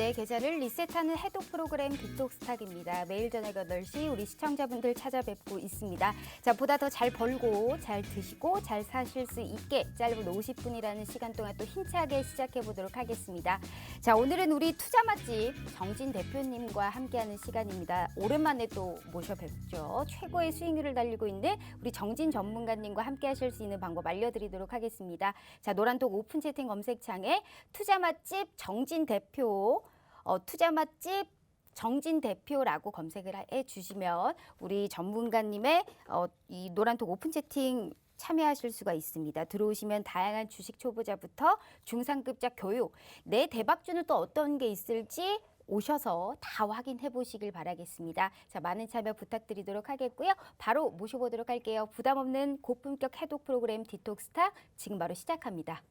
내 계좌를 리셋하는 해독 프로그램 디톡스탁입니다. 매일 저녁 8시 우리 시청자분들 찾아뵙고 있습니다. 자, 보다 더 잘 벌고 잘 드시고 잘 사실 수 있게 짧은 50분이라는 시간 동안 또 힘차게 시작해 보도록 하겠습니다. 자, 오늘은 우리 투자 맛집 정진 대표님과 함께하는 시간입니다. 오랜만에 또 모셔뵙죠. 최고의 수익률을 달리고 있는 우리 정진 전문가님과 함께하실 수 있는 방법 알려드리도록 하겠습니다. 자, 노란톡 오픈 채팅 검색창에 투자 맛집 정진 대표, 투자 맛집 정진 대표라고 검색을 해주시면 우리 전문가님의 이 노란톡 오픈 채팅 참여하실 수가 있습니다. 들어오시면 다양한 주식 초보자부터 중상급자 교육, 내 대박주는 또 어떤 게 있을지 오셔서 다 확인해 보시길 바라겠습니다. 자, 많은 참여 부탁드리도록 하겠고요. 바로 모셔보도록 할게요. 부담 없는 고품격 해독 프로그램 디톡스탁 지금 바로 시작합니다.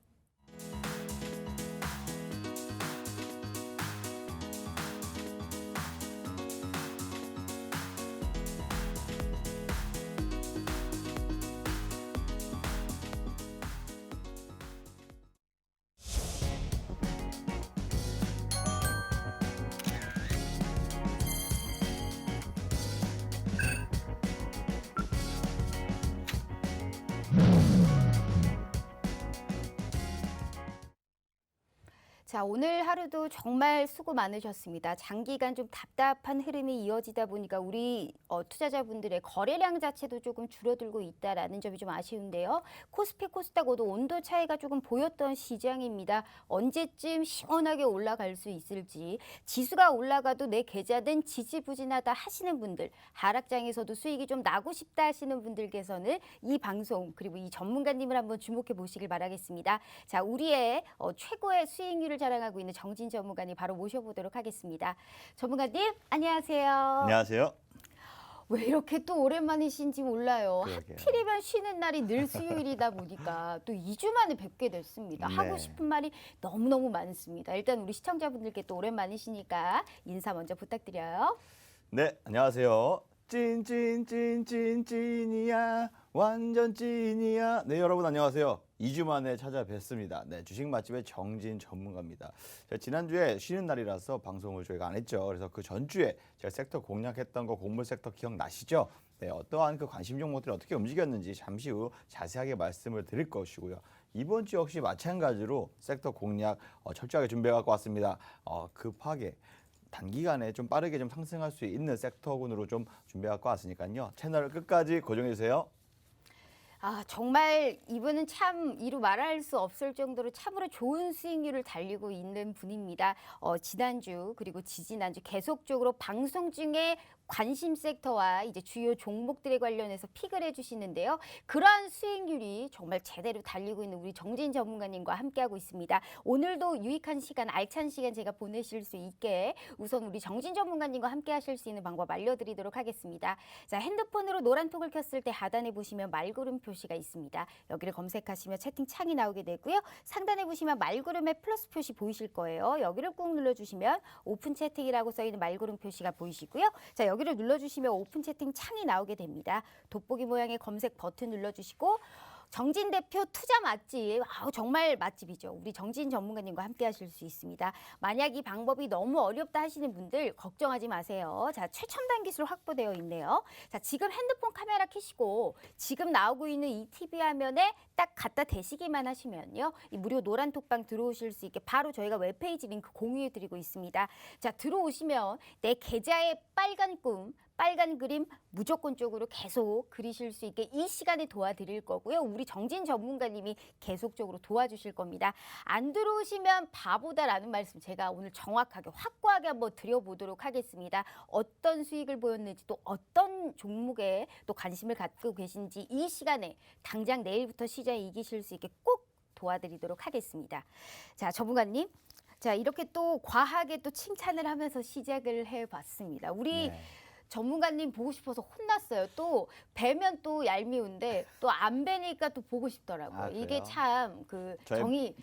자, 오늘 하루도 정말 수고 많으셨습니다. 장기간 좀 답답한 흐름이 이어지다 보니까 우리 투자자분들의 거래량 자체도 조금 줄어들고 있다라는 점이 좀 아쉬운데요. 코스피, 코스닥도 온도 차이가 조금 보였던 시장입니다. 언제쯤 시원하게 올라갈 수 있을지, 지수가 올라가도 내 계좌는 지지부진하다 하시는 분들, 하락장에서도 수익이 좀 나고 싶다 하시는 분들께서는 이 방송 그리고 이 전문가님을 한번 주목해 보시길 바라겠습니다. 자, 우리의 최고의 수익률을 자랑하고 있는 정진 전문가님 바로 모셔보도록 하겠습니다. 전문가님, 안녕하세요. 안녕하세요. 왜 이렇게 또 오랜만이신지 몰라요. 그러게요. 하필이면 쉬는 날이 늘 수요일이다 보니까 또 2주 만에 뵙게 됐습니다. 네. 하고 싶은 말이 너무너무 많습니다. 일단 우리 시청자분들께 또 오랜만이시니까 인사 먼저 부탁드려요. 네, 안녕하세요. 찐이야. 완전 찐이야. 네, 여러분 안녕하세요. 2주 만에 찾아뵙습니다. 네, 주식 맛집의 정진 전문가입니다. 제가 지난주에 쉬는 날이라서 방송을 저희가 안 했죠. 그래서 그 전주에 제가 섹터 공략했던 거 곡물 섹터 기억나시죠? 네, 어떠한 그 관심 종목들이 어떻게 움직였는지 잠시 후 자세하게 말씀을 드릴 것이고요. 이번 주 역시 마찬가지로 섹터 공략 철저하게 준비해 갖고 왔습니다. 급하게 단기간에 좀 빠르게 좀 상승할 수 있는 섹터군으로 좀 준비해 갖고 왔으니까요. 채널을 끝까지 고정해 주세요. 아, 정말 이분은 참 이루 말할 수 없을 정도로 참으로 좋은 수익률을 달리고 있는 분입니다. 지난주 그리고 지지난주 계속적으로 방송 중에 관심 섹터와 이제 주요 종목들에 관련해서 픽을 해주시는데요. 그러한 수익률이 정말 제대로 달리고 있는 우리 정진 전문가님과 함께하고 있습니다. 오늘도 유익한 시간, 알찬 시간 제가 보내실 수 있게 우선 우리 정진 전문가님과 함께하실 수 있는 방법 알려드리도록 하겠습니다. 자, 핸드폰으로 노란톡을 켰을 때 하단에 보시면 말구름 표시가 있습니다. 여기를 검색하시면 채팅창이 나오게 되고요. 상단에 보시면 말구름의 플러스 표시 보이실 거예요. 여기를 꾹 눌러주시면 오픈 채팅이라고 써있는 말구름 표시가 보이시고요. 자, 여기를 눌러주시면 오픈 채팅 창이 나오게 됩니다. 돋보기 모양의 검색 버튼 눌러주시고 정진 대표 투자 맛집, 정말 맛집이죠. 우리 정진 전문가님과 함께 하실 수 있습니다. 만약 이 방법이 너무 어렵다 하시는 분들 걱정하지 마세요. 자, 최첨단 기술 확보되어 있네요. 자, 지금 핸드폰 카메라 켜시고 지금 나오고 있는 이 TV 화면에 딱 갖다 대시기만 하시면요. 이 무료 노란 톡방 들어오실 수 있게 바로 저희가 웹페이지 링크 공유해 드리고 있습니다. 자, 들어오시면 내 계좌의 빨간 꿈, 빨간 그림 무조건적으로 계속 그리실 수 있게 이 시간에 도와드릴 거고요. 우리 정진 전문가님이 계속적으로 도와주실 겁니다. 안 들어오시면 바보다라는 말씀 제가 오늘 정확하게 확고하게 한번 드려보도록 하겠습니다. 어떤 수익을 보였는지 또 어떤 종목에 또 관심을 갖고 계신지 이 시간에 당장 내일부터 시장에 이기실 수 있게 꼭 도와드리도록 하겠습니다. 자, 전문가님. 자, 이렇게 또 과하게 또 칭찬을 하면서 시작을 해봤습니다. 우리 전문가님 보고 싶어서 혼났어요. 또 뵈면 또 얄미운데 또 안 뵈니까 또 보고 싶더라고요. 이게 참 그 정이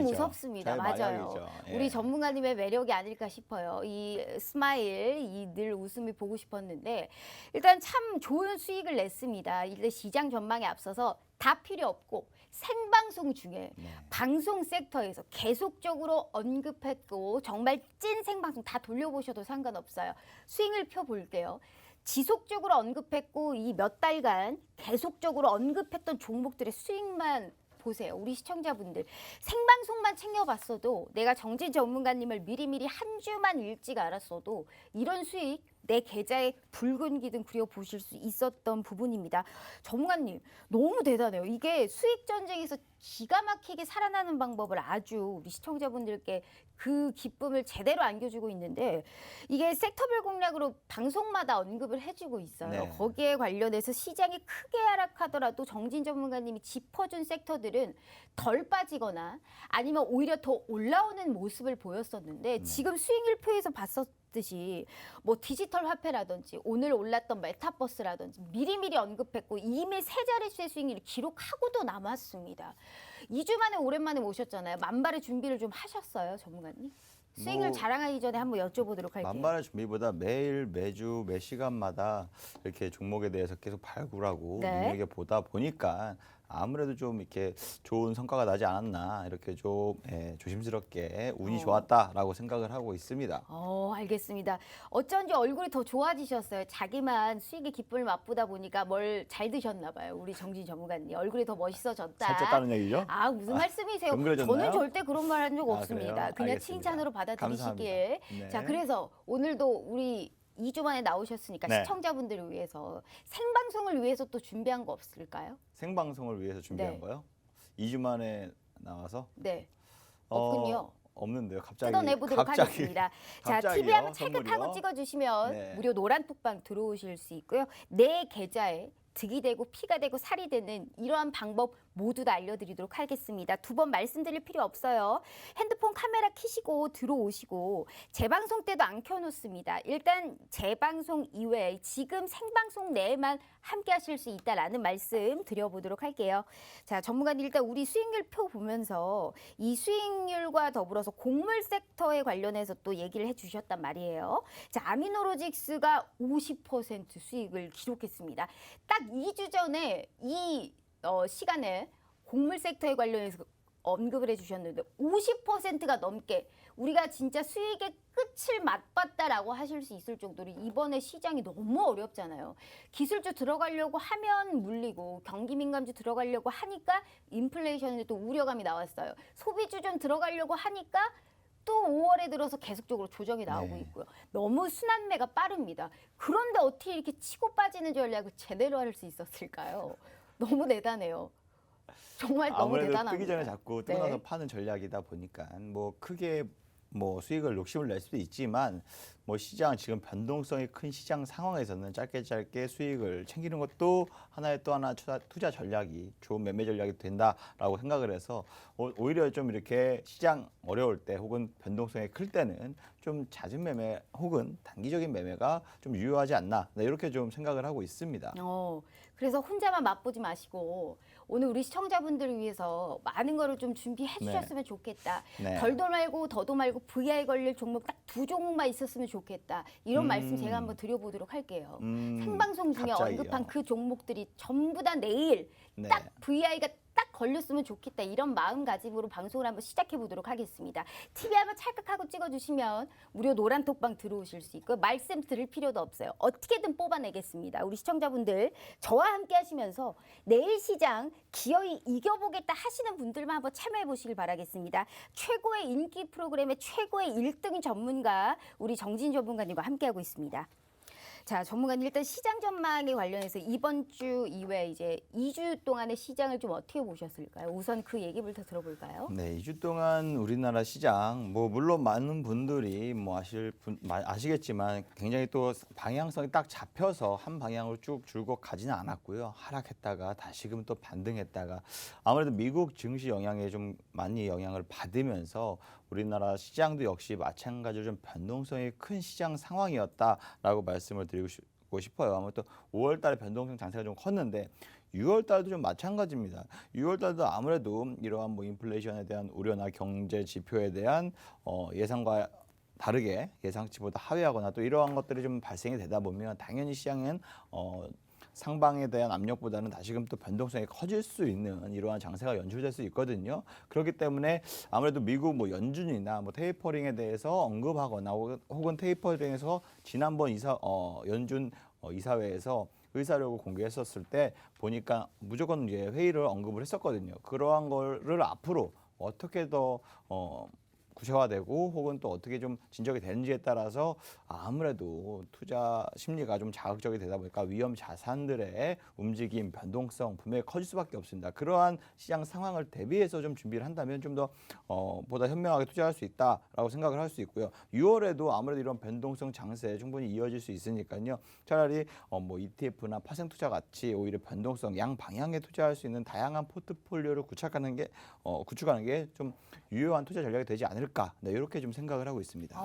무섭습니다. 맞아요. 예. 우리 전문가님의 매력이 아닐까 싶어요. 이 스마일, 이 늘 웃음이 보고 싶었는데 일단 참 좋은 수익을 냈습니다. 일단 시장 전망에 앞서서 다 필요 없고 생방송 중에 네. 방송 섹터에서 계속적으로 언급했고 정말 찐 생방송 다 돌려보셔도 상관없어요. 스윙을 펴볼게요. 지속적으로 언급했고 이 몇 달간 계속적으로 언급했던 종목들의 수익만 보세요. 우리 시청자분들 생방송만 챙겨봤어도 내가 정진 전문가님을 미리미리 한 주만 일찍 알았어도 이런 수익 내 계좌에 붉은 기둥 그려보실 수 있었던 부분입니다. 전문가님 너무 대단해요. 이게 수익 전쟁에서 기가 막히게 살아나는 방법을 아주 우리 시청자분들께 그 기쁨을 제대로 안겨주고 있는데 이게 섹터별 공략으로 방송마다 언급을 해주고 있어요. 네. 거기에 관련해서 시장이 크게 하락하더라도 정진 전문가님이 짚어준 섹터들은 덜 빠지거나 아니면 오히려 더 올라오는 모습을 보였었는데 지금 수익률표에서 봤었듯이 뭐 디지털 화폐라든지 오늘 올랐던 메타버스라든지 미리미리 언급했고 이미 세 자릿수의 수익률을 기록하고도 남았습니다. 2주 만에 오랜만에 모셨잖아요. 만발의 준비를 좀 하셨어요, 전문가님? 수익을 뭐, 자랑하기 전에 한번 여쭤보도록 할게요. 만반의 준비보다 매일 매주 매 시간마다 이렇게 종목에 대해서 계속 발굴하고 네. 눈여겨 보다 보니까 아무래도 좀 이렇게 좋은 성과가 나지 않았나 이렇게 좀 조심스럽게 운이 좋았다라고 생각을 하고 있습니다. 알겠습니다. 어쩐지 얼굴이 더 좋아지셨어요. 자기만 수익의 기쁨을 맛보다 보니까 뭘 잘 드셨나 봐요. 우리 정진 전문가님. 얼굴이 더 멋있어졌다. 살쪘다는 얘기죠? 아, 무슨 말씀이세요? 덩그러졌나요? 저는 절대 그런 말 한 적 아, 없습니다. 그래요? 그냥 알겠습니다. 칭찬으로 받아들이시기에. 감사합니다. 네. 자, 그래서 오늘도 우리 2주 만에 나오셨으니까 네. 시청자분들을 위해서 생방송을 위해서 또 준비한 거 없을까요? 생방송을 위해서 준비한 네. 거요? 2주 만에 나와서? 네. 없군요. 없는데요. 갑자기 뜯어내보도록 하겠습니다. 자, 갑자기요? TV 한번 찰칵하고 선물이요? 찍어주시면 네. 무료 노란 톡방 들어오실 수 있고요. 내 계좌에 득이 되고 피가 되고 살이 되는 이러한 방법 모두 다 알려드리도록 하겠습니다. 두 번 말씀드릴 필요 없어요. 핸드폰 카메라 켜시고 들어오시고 재방송 때도 안 켜놓습니다. 일단 재방송 이외에 지금 생방송 내에만 함께 하실 수 있다라는 말씀 드려보도록 할게요. 자, 전문가님 일단 우리 수익률 표 보면서 이 수익률과 더불어서 곡물 섹터에 관련해서 또 얘기를 해주셨단 말이에요. 자, 아미노로직스가 50% 수익을 기록했습니다. 딱 2주 전에 이 시간에 곡물 섹터에 관련해서 언급을 해주셨는데 50%가 넘게 우리가 진짜 수익의 끝을 맛봤다라고 하실 수 있을 정도로 이번에 시장이 너무 어렵잖아요. 기술주 들어가려고 하면 물리고 경기민감주 들어가려고 하니까 인플레이션에 또 우려감이 나왔어요. 소비주 좀 들어가려고 하니까 또 5월에 들어서 계속적으로 조정이 나오고 네. 있고요. 너무 순환매가 빠릅니다. 그런데 어떻게 이렇게 치고 빠지는 전략을 제대로 할 수 있었을까요? 너무 대단해요. 정말 너무 아무래도 대단합니다. 뜨기 전에 잡고 뜨고 네. 나서 파는 전략이다 보니까 뭐 크게 뭐 수익을 욕심을 낼 수도 있지만 뭐 시장 지금 변동성이 큰 시장 상황에서는 짧게 수익을 챙기는 것도 하나의 또 하나 투자 전략이 좋은 매매 전략이 된다라고 생각을 해서 오히려 좀 이렇게 시장 어려울 때 혹은 변동성이 클 때는 좀 잦은 매매 혹은 단기적인 매매가 좀 유효하지 않나 이렇게 좀 생각을 하고 있습니다. 그래서 혼자만 맛보지 마시고 오늘 우리 시청자분들을 위해서 많은 거를 좀 준비해 주셨으면 좋겠다. 네. 덜도 말고 더도 말고 VI 걸릴 종목 딱 2종목만 있었으면 좋겠다. 이런 말씀 제가 한번 드려보도록 할게요. 생방송 중에 갑자기요. 언급한 그 종목들이 전부 다 내일 네. 딱 VI가 딱 걸렸으면 좋겠다. 이런 마음가짐으로 방송을 한번 시작해 보도록 하겠습니다. TV 한번 찰칵하고 찍어주시면 무료 노란 톡방 들어오실 수 있고 말씀 드릴 필요도 없어요. 어떻게든 뽑아내겠습니다. 우리 시청자분들 저와 함께 하시면서 내일 시장 기어이 이겨보겠다 하시는 분들만 한번 참여해 보시길 바라겠습니다. 최고의 인기 프로그램의 최고의 1등 전문가 우리 정진 전문가님과 함께하고 있습니다. 자, 전문가님 일단 시장 전망에 관련해서 이번 주 이외에 이제 2주 동안의 시장을 좀 어떻게 보셨을까요? 우선 그 얘기부터 들어볼까요? 네, 2주 동안 우리나라 시장 뭐 물론 많은 분들이 뭐 아시겠지만 굉장히 또 방향성이 딱 잡혀서 한 방향으로 쭉 줄곧 가지는 않았고요. 하락했다가 다시금 또 반등했다가 아무래도 미국 증시 영향에 좀 많이 영향을 받으면서 우리나라 시장도 역시 마찬가지로 좀 변동성이 큰 시장 상황이었다라고 말씀을 드리고 싶어요. 아무튼 5월 달에 변동성 장세가 좀 컸는데 6월 달도 좀 마찬가지입니다. 6월 달도 아무래도 이러한 뭐 인플레이션에 대한 우려나 경제 지표에 대한 예상과 다르게 예상치보다 하회하거나 또 이러한 것들이 좀 발생이 되다 보면 당연히 시장은 상방에 대한 압력보다는 다시금 또 변동성이 커질 수 있는 이러한 장세가 연출될 수 있거든요. 그렇기 때문에 아무래도 미국 뭐 연준이나 뭐 테이퍼링에 대해서 언급하거나 혹은 테이퍼링에서 지난번 연준 이사회에서 의사력을 공개했었을 때 보니까 무조건 이제 회의를 언급을 했었거든요. 그러한 거를 앞으로 어떻게 더 구체화되고 혹은 또 어떻게 좀 진척이 되는지에 따라서 아무래도 투자 심리가 좀 자극적이 되다 보니까 위험 자산들의 움직임, 변동성 분명히 커질 수밖에 없습니다. 그러한 시장 상황을 대비해서 좀 준비를 한다면 좀 더 보다 현명하게 투자할 수 있다라고 생각을 할 수 있고요. 6월에도 아무래도 이런 변동성 장세 충분히 이어질 수 있으니까요. 차라리 뭐 ETF나 파생 투자 같이 오히려 변동성 양 방향에 투자할 수 있는 다양한 포트폴리오를 구축하는 게 좀 유효한 투자 전략이 되지 않을까. 네, 이렇게 좀 생각을 하고 있습니다.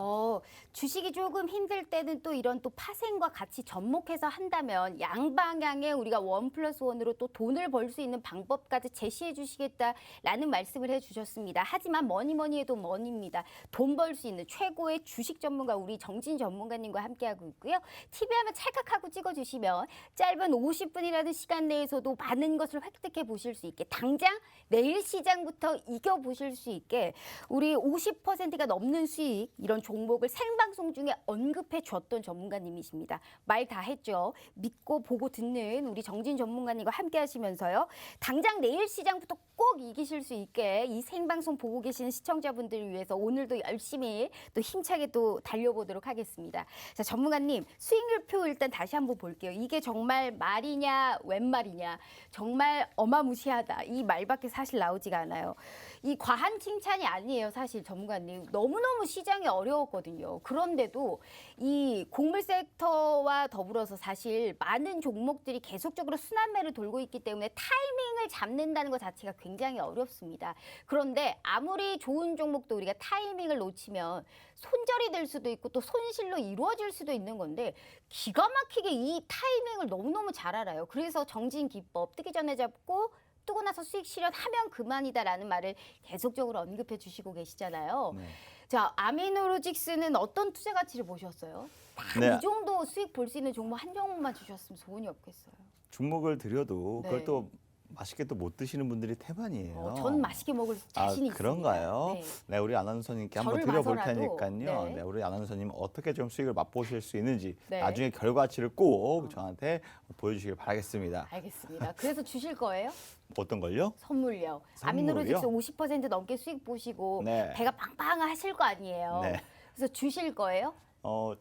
주식이 조금 힘들 때는 또 이런 또 파생과 같이 접목해서 한다면 양방향에 우리가 1+1으로 또 돈을 벌 수 있는 방법까지 제시해 주시겠다라는 말씀을 해주셨습니다. 하지만 뭐니 해도 뭐니입니다. 돈 벌 수 있는 최고의 주식 전문가 우리 정진 전문가님과 함께하고 있고요. TV 화면 찰칵하고 찍어주시면 짧은 50분이라는 시간 내에서도 많은 것을 획득해 보실 수 있게 당장 내일 시장부터 이겨보실 수 있게 우리 50%가 넘는 수익 이런 종목을 생방송 중에 언급해 줬던 전문가님이십니다. 말 다 했죠. 믿고 보고 듣는 우리 정진 전문가님과 함께 하시면서요. 당장 내일 시장부터 꼭 이기실 수 있게 이 생방송 보고 계시는 시청자분들을 위해서 오늘도 열심히 또 힘차게 또 달려보도록 하겠습니다. 자, 전문가님 수익률표 일단 다시 한번 볼게요. 이게 정말 말이냐 웬 말이냐 정말 어마무시하다 이 말밖에 사실 나오지가 않아요. 이 과한 칭찬이 아니에요. 사실 전문가님 너무너무 시장이 어려웠거든요. 그런데도 이 곡물 섹터와 더불어서 사실 많은 종목들이 계속적으로 순환매를 돌고 있기 때문에 타이밍을 잡는다는 것 자체가 굉장히 어렵습니다. 그런데 아무리 좋은 종목도 우리가 타이밍을 놓치면 손절이 될 수도 있고 또 손실로 이루어질 수도 있는 건데 기가 막히게 이 타이밍을 너무너무 잘 알아요. 그래서 정진 기법 뜨기 전에 잡고 뜨고 나서 수익 실현하면 그만이다라는 말을 계속적으로 언급해 주시고 계시잖아요. 네. 자, 아미노로직스는 어떤 투자 가치를 보셨어요? 딱 네. 이 정도 수익 볼 수 있는 종목 한 종목만 주셨으면 소원이 없겠어요. 종목을 드려도 네. 그걸 또 맛있게 또 못 드시는 분들이 태반이에요. 전 맛있게 먹을 자신이 있습니다. 그런가요? 네. 네, 우리 아나운서님께 한번 저를 드려볼 봐서라도, 테니까요. 네. 네, 우리 아나운서님 어떻게 좀 수익을 맛보실 수 있는지 네. 나중에 결과치를 꼭 저한테 보여주시길 바라겠습니다. 알겠습니다. 그래서 주실 거예요? 어떤 걸요? 선물요. 선물이요? 아미노로직스 50% 넘게 수익 보시고 네. 배가 빵빵하실 거 아니에요. 네. 그래서 주실 거예요?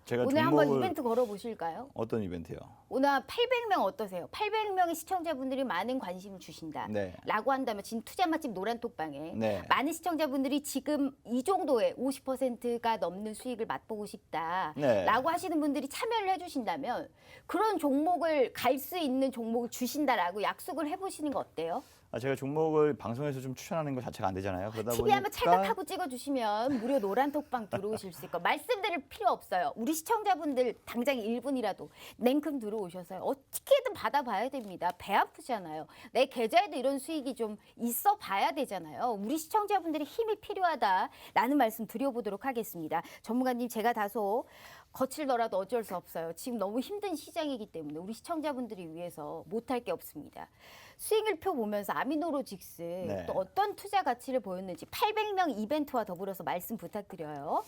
제가 오늘 종목을 한번 이벤트 걸어 보실까요? 어떤 이벤트요? 오늘 800명 어떠세요? 800명의 시청자분들이 많은 관심을 주신다. 네. 라고 한다면 지금 투자 맛집 노란톡방에 네. 많은 시청자분들이 지금 이 정도의 50%가 넘는 수익을 맛보고 싶다. 네. 라고 하시는 분들이 참여를 해주신다면 그런 종목을 갈 수 있는 종목을 주신다라고 약속을 해보시는 거 어때요? 제가 종목을 방송에서 좀 추천하는 것 자체가 안 되잖아요. 그러다 TV 보니까 한번 찰칵하고 찍어주시면 무료 노란톡방 들어오실 수 있고 말씀드릴 필요 없어요. 우리 시청자분들 당장 1분이라도 냉큼 들어오셔서 어떻게든 받아봐야 됩니다. 배 아프잖아요. 내 계좌에도 이런 수익이 좀 있어 봐야 되잖아요. 우리 시청자분들이 힘이 필요하다라는 말씀 드려보도록 하겠습니다. 전문가님 제가 다소 거칠더라도 어쩔 수 없어요. 지금 너무 힘든 시장이기 때문에 우리 시청자분들이 위해서 못할 게 없습니다. 수익률표 보면서 아미노로직스 네. 또 어떤 투자 가치를 보였는지 800명 이벤트와 더불어서 말씀 부탁드려요.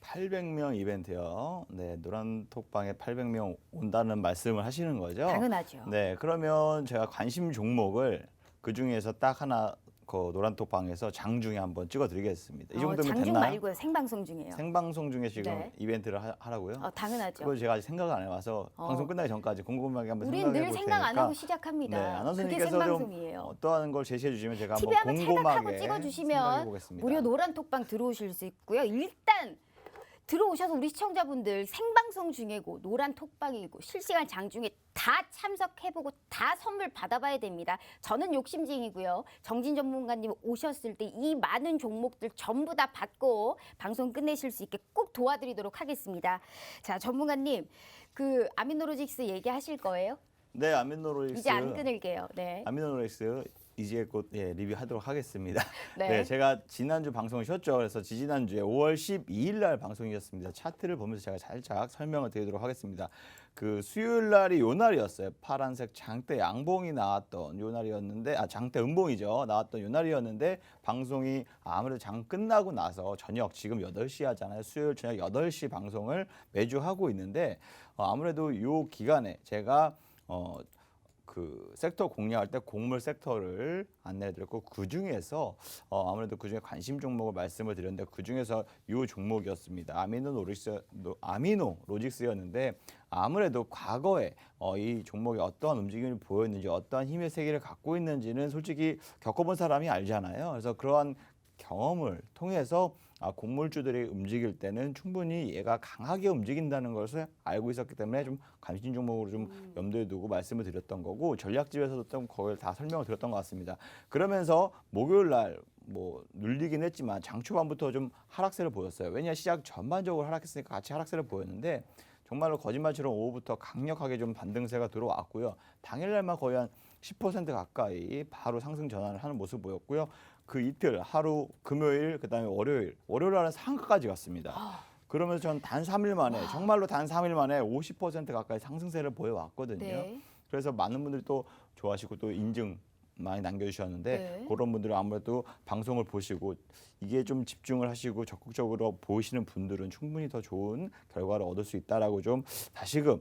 800명 이벤트요. 네, 노란 톡방에 800명 온다는 말씀을 하시는 거죠? 당연하죠. 네, 그러면 제가 관심 종목을 그 중에서 딱 하나 그 노란 톡방에서 장중에 한번 찍어드리겠습니다. 이 정도면 장중 됐나요? 말고요. 생방송 중이에요. 생방송 중에 지금 네. 이벤트를 하라고요? 당연하죠. 그걸 제가 아직 생각을 안 해봐서 방송 끝나기 전까지 꼼꼼하게 한번 우린 생각해 늘 볼 생각 안 테니까. 하고 시작합니다. 네, 그게 아나운서님께서 좀 생방송이에요. 어떠한 걸 제시해 주시면 제가 TV 한번 한번 찰칵하고 꼼꼼하게 생각해 찍어주시면 보겠습니다. 무료 노란 톡방 들어오실 수 있고요. 일단 들어오셔서 우리 시청자분들 생방송 중에고 노란 톡방이고 실시간 장중에 다 참석해보고 다 선물 받아봐야 됩니다. 저는 욕심쟁이고요. 정진 전문가님 오셨을 때 이 많은 종목들 전부 다 받고 방송 끝내실 수 있게 꼭 도와드리도록 하겠습니다. 자, 전문가님 그 아미노로직스 얘기하실 거예요? 네, 아미노로익스. 이제 안 끊을게요. 네. 아미노로익스 이제 곧 리뷰하도록 하겠습니다. 네. 네, 제가 지난주 방송을 쉬었죠. 그래서 지난주에 5월 12일 날 방송이었습니다. 차트를 보면서 제가 살짝 설명을 드리도록 하겠습니다. 그 수요일 날이 요 날이었어요. 파란색 장대 양봉이 나왔던 요 날이었는데 장대 음봉이죠. 나왔던 요 날이었는데 방송이 아무래도 장 끝나고 나서 저녁 지금 8시 하잖아요. 수요일 저녁 8시 방송을 매주 하고 있는데 아무래도 요 기간에 제가 그 섹터 공략할 때 곡물 섹터를 안내해드렸고 그 중에서 아무래도 그 중에 관심 종목을 말씀을 드렸는데 그 중에서 이 종목이었습니다. 아미노 로직스였는데 아무래도 과거에 이 종목이 어떠한 움직임을 보였는지 어떠한 힘의 세계를 갖고 있는지는 솔직히 겪어본 사람이 알잖아요. 그래서 그러한 경험을 통해서 곡물주들이 움직일 때는 충분히 얘가 강하게 움직인다는 것을 알고 있었기 때문에 좀 관심 종목으로 좀 염두에 두고 말씀을 드렸던 거고 전략집에서도 좀 거기를 다 설명을 드렸던 것 같습니다. 그러면서 목요일 날 뭐 눌리긴 했지만 장 초반부터 좀 하락세를 보였어요. 왜냐 시작 전반적으로 하락했으니까 같이 하락세를 보였는데 정말로 거짓말처럼 오후부터 강력하게 좀 반등세가 들어왔고요. 당일날만 거의 한 10% 가까이 바로 상승 전환을 하는 모습 보였고요. 그 이틀 하루 금요일 그다음에 월요일 날은 상한가까지 갔습니다. 그러면서 전 단 3일 만에 정말로 단 3일 만에 50% 가까이 상승세를 보여왔거든요. 네. 그래서 많은 분들이 또 좋아하시고 또 인증 많이 남겨주셨는데 네. 그런 분들은 아무래도 방송을 보시고 이게 좀 집중을 하시고 적극적으로 보시는 분들은 충분히 더 좋은 결과를 얻을 수 있다라고 좀 다시금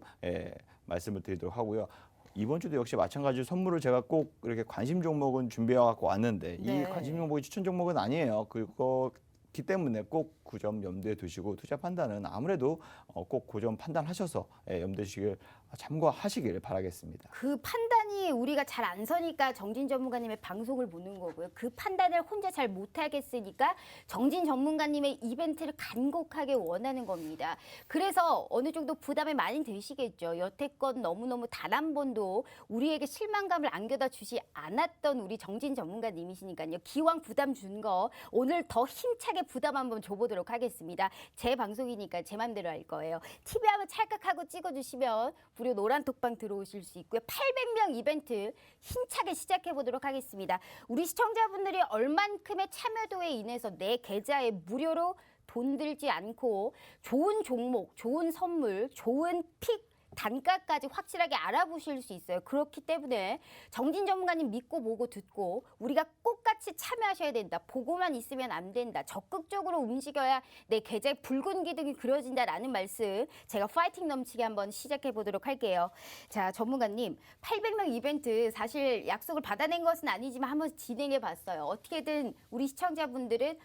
말씀을 드리도록 하고요. 이번 주도 역시 마찬가지로 선물을 제가 꼭 이렇게 관심 종목은 준비해 갖고 왔는데 네. 이 관심 종목이 추천 종목은 아니에요. 그거기 때문에 꼭 그 점 염두에 두시고 투자 판단은 아무래도 꼭 그 점 판단하셔서 염두에 두시길 참고하시길 바라겠습니다. 그 판단이 우리가 잘 안 서니까 정진 전문가님의 방송을 보는 거고요. 그 판단을 혼자 잘 못하겠으니까 정진 전문가님의 이벤트를 간곡하게 원하는 겁니다. 그래서 어느 정도 부담이 많이 되시겠죠. 여태껏 너무너무 단 한 번도 우리에게 실망감을 안겨다 주지 않았던 우리 정진 전문가님이시니까요. 기왕 부담 준 거 오늘 더 힘차게 부담 한번 줘보도록 하겠습니다. 제 방송이니까 제 맘대로 할 거예요. TV 한번 찰칵하고 찍어주시면 무료 노란 톡방 들어오실 수 있고요. 800명 이벤트 힘차게 시작해 보도록 하겠습니다. 우리 시청자분들이 얼만큼의 참여도에 인해서 내 계좌에 무료로 돈 들지 않고 좋은 종목, 좋은 선물, 좋은 픽 단가까지 확실하게 알아보실 수 있어요. 그렇기 때문에 정진 전문가님 믿고 보고 듣고 우리가 똑같이 참여하셔야 된다. 보고만 있으면 안 된다. 적극적으로 움직여야 내 계좌에 붉은 기둥이 그려진다라는 말씀 제가 파이팅 넘치게 한번 시작해 보도록 할게요. 자, 전문가님 800명 이벤트 사실 약속을 받아낸 것은 아니지만 한번 진행해 봤어요. 어떻게든 우리 시청자분들은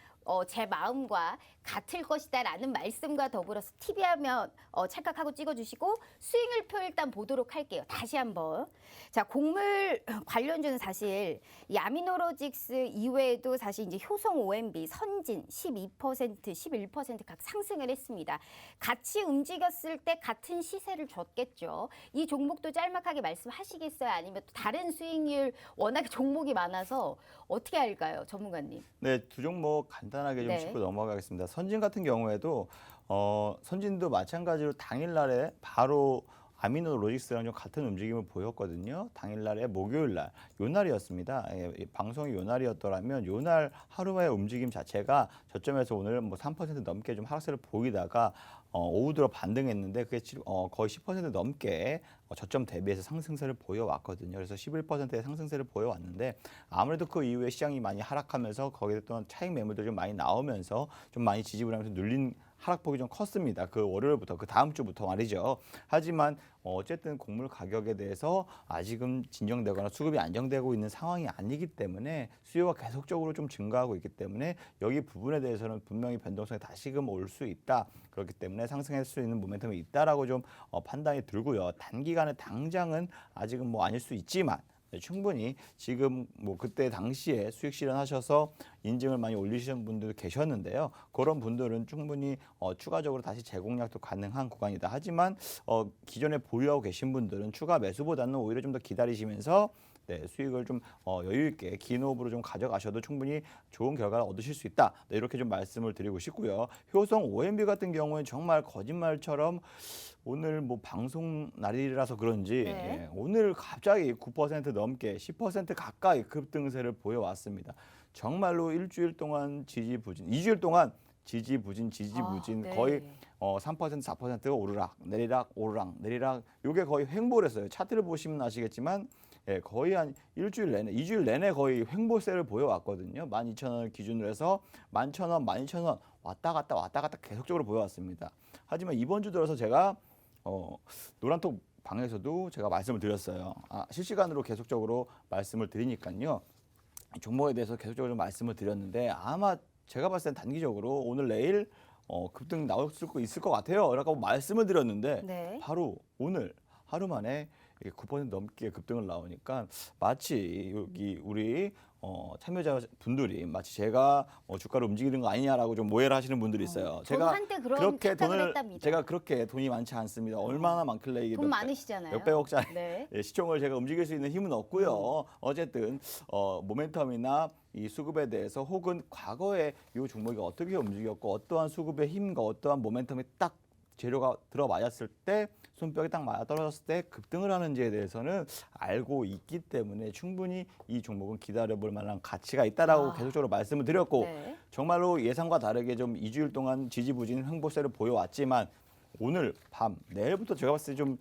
제 마음과 같을 것이다라는 말씀과 더불어서 TV 하면 찰칵하고 찍어주시고 수익률표 일단 보도록 할게요. 다시 한번. 자, 곡물 관련주는 사실 이 아미노로직스 이외에도 사실 이제 효성 OMB, 선진 12%, 11%각 상승을 했습니다. 같이 움직였을 때 같은 시세를 줬겠죠. 이 종목도 짤막하게 말씀하시겠어요? 아니면 또 다른 수익률 워낙에 종목이 많아서 어떻게 할까요, 전문가님? 네, 두 종목 간단하게 좀 네. 짚고 넘어가겠습니다. 선진 같은 경우에도 선진도 마찬가지로 당일날에 바로 아미노 로직스랑 좀 같은 움직임을 보였거든요. 당일날에 목요일날 요 날이었습니다. 이 방송이 요 날이었더라면 요 날 하루의 움직임 자체가 저점에서 오늘 뭐 3% 넘게 좀 하락세를 보이다가 오후 들어 반등했는데 그게 거의 10% 넘게 저점 대비해서 상승세를 보여왔거든요. 그래서 11%의 상승세를 보여왔는데 아무래도 그 이후에 시장이 많이 하락하면서 거기에 또 차익 매물들이 좀 많이 나오면서 좀 많이 지지부진하면서 눌린 하락폭이 좀 컸습니다. 그 월요일부터 그 다음 주부터 말이죠. 하지만 어쨌든 곡물 가격에 대해서 아직은 진정되거나 수급이 안정되고 있는 상황이 아니기 때문에 수요가 계속적으로 좀 증가하고 있기 때문에 여기 부분에 대해서는 분명히 변동성이 다시금 올 수 있다. 그렇기 때문에 상승할 수 있는 모멘텀이 있다라고 좀 판단이 들고요. 단기간에 당장은 아직은 뭐 아닐 수 있지만 충분히 지금 뭐 그때 당시에 수익 실현하셔서 인증을 많이 올리시는 분들 계셨는데요. 그런 분들은 충분히 추가적으로 다시 재공략도 가능한 구간이다. 하지만 기존에 보유하고 계신 분들은 추가 매수보다는 오히려 좀 더 기다리시면서 수익을 좀 여유 있게 긴 호흡으로 좀 가져가셔도 충분히 좋은 결과를 얻으실 수 있다. 이렇게 좀 말씀을 드리고 싶고요. 효성 OMB 같은 경우는 정말 거짓말처럼 오늘 뭐 방송 날이라서 그런지 네. 오늘 갑자기 9% 넘게 10% 가까이 급등세를 보여왔습니다. 정말로 일주일 동안 지지부진, 2주일 동안 지지부진 네. 거의 3% 4%가 오르락 내리락 오르락 내리락 요게 거의 횡보를 했어요. 차트를 보시면 아시겠지만 예, 거의 한 일주일 내내 2주일 내내 거의 횡보세를 보여왔거든요. 12,000원을 기준으로 해서 11,000원, 12,000원 왔다 갔다 계속적으로 보여왔습니다. 하지만 이번 주 들어서 제가 노란톡 방에서도 제가 말씀을 드렸어요. 실시간으로 계속적으로 말씀을 드리니까요. 종목에 대해서 계속적으로 좀 말씀을 드렸는데 아마 제가 봤을 땐 단기적으로 오늘 내일 급등 나올 수 있을 것 같아요. 라고 말씀을 드렸는데 네. 바로 오늘 하루 만에 9% 넘게 급등을 나오니까 마치 여기 우리 참여자 분들이 마치 제가 주가를 움직이는 거 아니냐라고 좀 오해를 하시는 분들이 있어요. 저도 한때 그런 그렇게 착각을 했답니다. 제가 그렇게 돈이 많지 않습니다. 얼마나 많길래 이게 돈 많으시잖아요. 몇백억짜리 네. 시총을 제가 움직일 수 있는 힘은 없고요. 어쨌든 모멘텀이나 이 수급에 대해서 혹은 과거에 이 종목이 어떻게 움직였고 어떠한 수급의 힘과 어떠한 모멘텀이 딱 재료가 들어맞았을 때 손뼉이 딱 맞아 떨어졌을 때 급등을 하는지에 대해서는 알고 있기 때문에 충분히 이 종목은 기다려볼 만한 가치가 있다라고 계속적으로 말씀을 드렸고 네. 정말로 예상과 다르게 좀 2주일 동안 지지부진 횡보세를 보여왔지만 오늘 밤 내일부터 제가 봤을 때 좀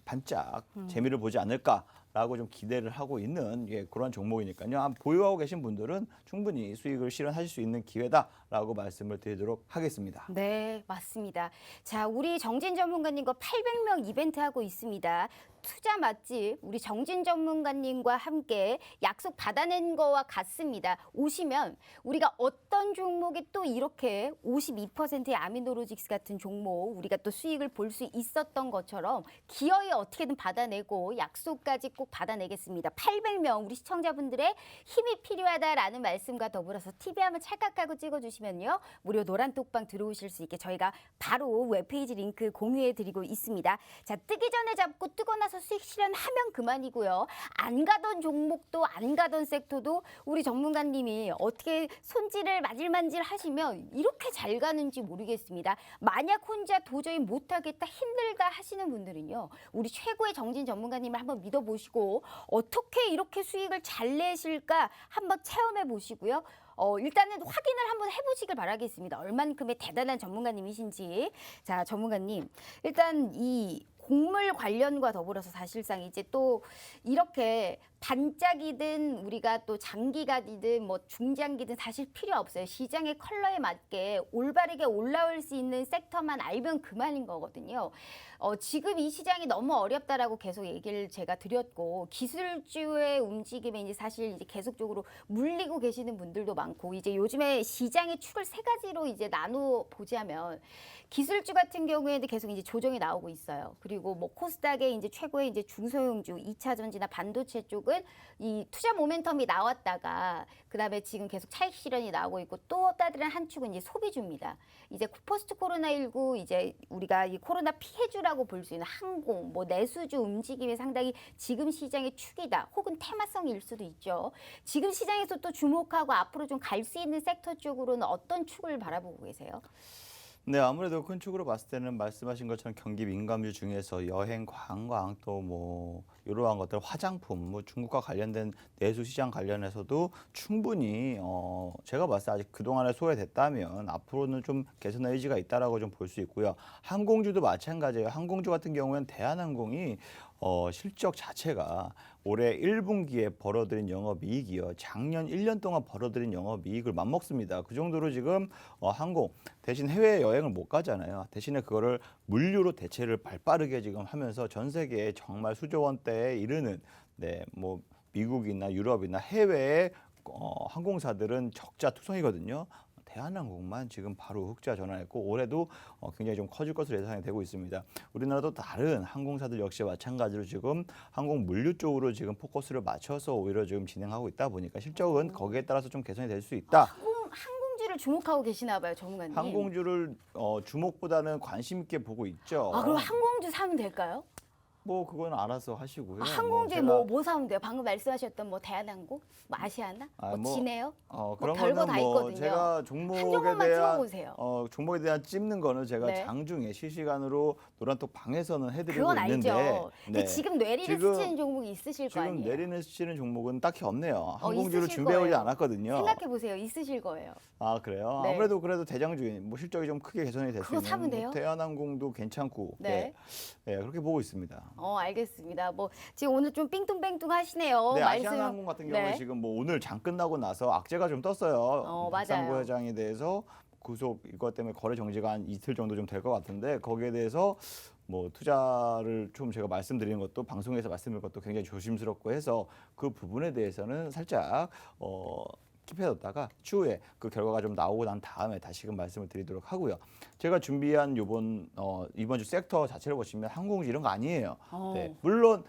반짝 재미를 보지 않을까라고 좀 기대를 하고 있는 그런 종목이니까요. 보유하고 계신 분들은 충분히 수익을 실현하실 수 있는 기회다라고 말씀을 드리도록 하겠습니다. 네, 맞습니다. 자, 우리 정진 전문가님과 800명 이벤트 하고 있습니다. 투자 맛집 우리 정진 전문가님과 함께 약속 받아낸 거와 같습니다. 오시면 우리가 어떤 종목에 또 이렇게 52%의 아미노로직스 같은 종목 우리가 또 수익을 볼 수 있었던 것처럼 기어이 어떻게든 받아내고 약속까지 꼭 받아내겠습니다. 800명 우리 시청자분들의 힘이 필요하다라는 말씀과 더불어서 TV 한번 찰칵하고 찍어주시면요. 무료 노란 톡방 들어오실 수 있게 저희가 바로 웹페이지 링크 공유해드리고 있습니다. 자, 뜨기 전에 잡고 뜨고 나서 수익 실현하면 그만이고요. 안 가던 종목도 안 가던 섹터도 우리 전문가님이 어떻게 손질을 만질만질 하시면 이렇게 잘 가는지 모르겠습니다. 만약 혼자 도저히 못하겠다 힘들다 하시는 분들은요. 우리 최고의 정진 전문가님을 한번 믿어보시고 어떻게 이렇게 수익을 잘 내실까 한번 체험해 보시고요. 일단은 확인을 한번 해보시길 바라겠습니다. 얼만큼의 대단한 전문가님이신지. 자, 전문가님. 일단 이 곡물 관련과 더불어서 사실상 이제 또 이렇게 반짝이든 우리가 또 장기가든 뭐 중장기든 사실 필요 없어요. 시장의 컬러에 맞게 올바르게 올라올 수 있는 섹터만 알면 그만인 거거든요. 지금 이 시장이 너무 어렵다라고 계속 얘기를 제가 드렸고 기술주의 움직임에 이제 사실 이제 계속적으로 물리고 계시는 분들도 많고 이제 요즘에 시장의 축을 세 가지로 이제 나눠 보자면 기술주 같은 경우에는 계속 이제 조정이 나오고 있어요. 그리고 뭐 코스닥의 이제 최고의 이제 중소형주, 2차 전지나 반도체 쪽은 이 투자 모멘텀이 나왔다가 그다음에 지금 계속 차익 실현이 나오고 있고 또 다른 한 축은 이제 소비주입니다. 이제 포스트 코로나19 이제 우리가 이 코로나 피해주라고 볼 수 있는 항공, 뭐 내수주 움직임이 상당히 지금 시장의 축이다. 혹은 테마성일 수도 있죠. 지금 시장에서 또 주목하고 앞으로 좀 갈 수 있는 섹터 쪽으로는 어떤 축을 바라보고 계세요? 네, 아무래도 큰 축으로 봤을 때는 말씀하신 것처럼 경기 민감주 중에서 여행, 관광 또 뭐 이러한 것들, 화장품, 뭐 중국과 관련된 내수 시장 관련해서도 충분히 제가 봤을 때 아직 그동안에 소외됐다면 앞으로는 좀 개선의 의지가 있다라고 좀 볼 수 있고요. 항공주도 마찬가지예요. 항공주 같은 경우에는 대한항공이 실적 자체가 올해 1분기에 벌어들인 영업이익이요. 작년 1년 동안 벌어들인 영업이익을 맞먹습니다. 그 정도로 지금 항공 대신 해외 여행을 못 가잖아요. 대신에 그거를 물류로 대체를 발빠르게 지금 하면서 전 세계에 정말 수조 원대에 이르는 뭐 미국이나 유럽이나 해외의 항공사들은 적자 투성이거든요. 대한항공만 지금 바로 흑자 전환했고 올해도 굉장히 좀 커질 것으로 예상이 되고 있습니다. 우리나라도 다른 항공사들 역시 마찬가지로 지금 항공 물류 쪽으로 지금 포커스를 맞춰서 오히려 지금 진행하고 있다 보니까 실적은 거기에 따라서 좀 개선이 될 수 있다. 항공주를 주목하고 계시나 봐요, 전문가님. 항공주를 주목보다는 관심 있게 보고 있죠. 그럼 항공주 사면 될까요? 뭐 그건 알아서 하시고요. 항공주에 제가 뭐 사면 돼요? 방금 말씀하셨던 뭐 대한항공, 뭐 아시아나, 뭐 진에어, 그런 별거 거는 다 있거든요. 제가 한 종목에 종목만 대한 찍어보세요. 종목에 대한 찝는 거는 제가 네. 장중에 실시간으로 노란톡 방에서는 해드리고 그건 있는데 알죠. 근데 네. 지금 뇌리를 지금- 스치는 종목이 있으실 거 지금 아니에요. 내리는 스치는 종목은 딱히 없네요. 항공주를 있으실 준비해 오지 거예요. 않았거든요. 생각해 보세요. 있으실 거예요. 아 그래요? 네. 아무래도 그래도 대장주인 뭐 실적이 좀 크게 개선이 될 수 그거 있는 사면 돼요? 대한항공도 괜찮고 네. 그렇게 보고 있습니다. 알겠습니다. 뭐 지금 오늘 좀 삥뚱뺑뚱 하시네요. 네, 말씀- 아시아나항공 같은 경우에 네. 지금 뭐 오늘 장 끝나고 나서 악재가 좀 떴어요. 맞아요. 박상구 회장에 대해서 구속 이것 때문에 거래 정지가 한 이틀 정도 좀 될 것 같은데 거기에 대해서 뭐 투자를 좀 제가 말씀드리는 것도 방송에서 말씀드린 것도 굉장히 조심스럽고 해서 그 부분에 대해서는 살짝 킵해뒀다가 추후에 그 결과가 좀 나오고 난 다음에 다시금 말씀을 드리도록 하고요. 제가 준비한 이번 주 섹터 자체를 보시면 항공주 이런 거 아니에요. 네, 물론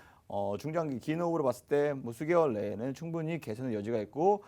중장기 긴 호흡으로 봤을 때 뭐 수개월 내에는 충분히 개선의 여지가 있고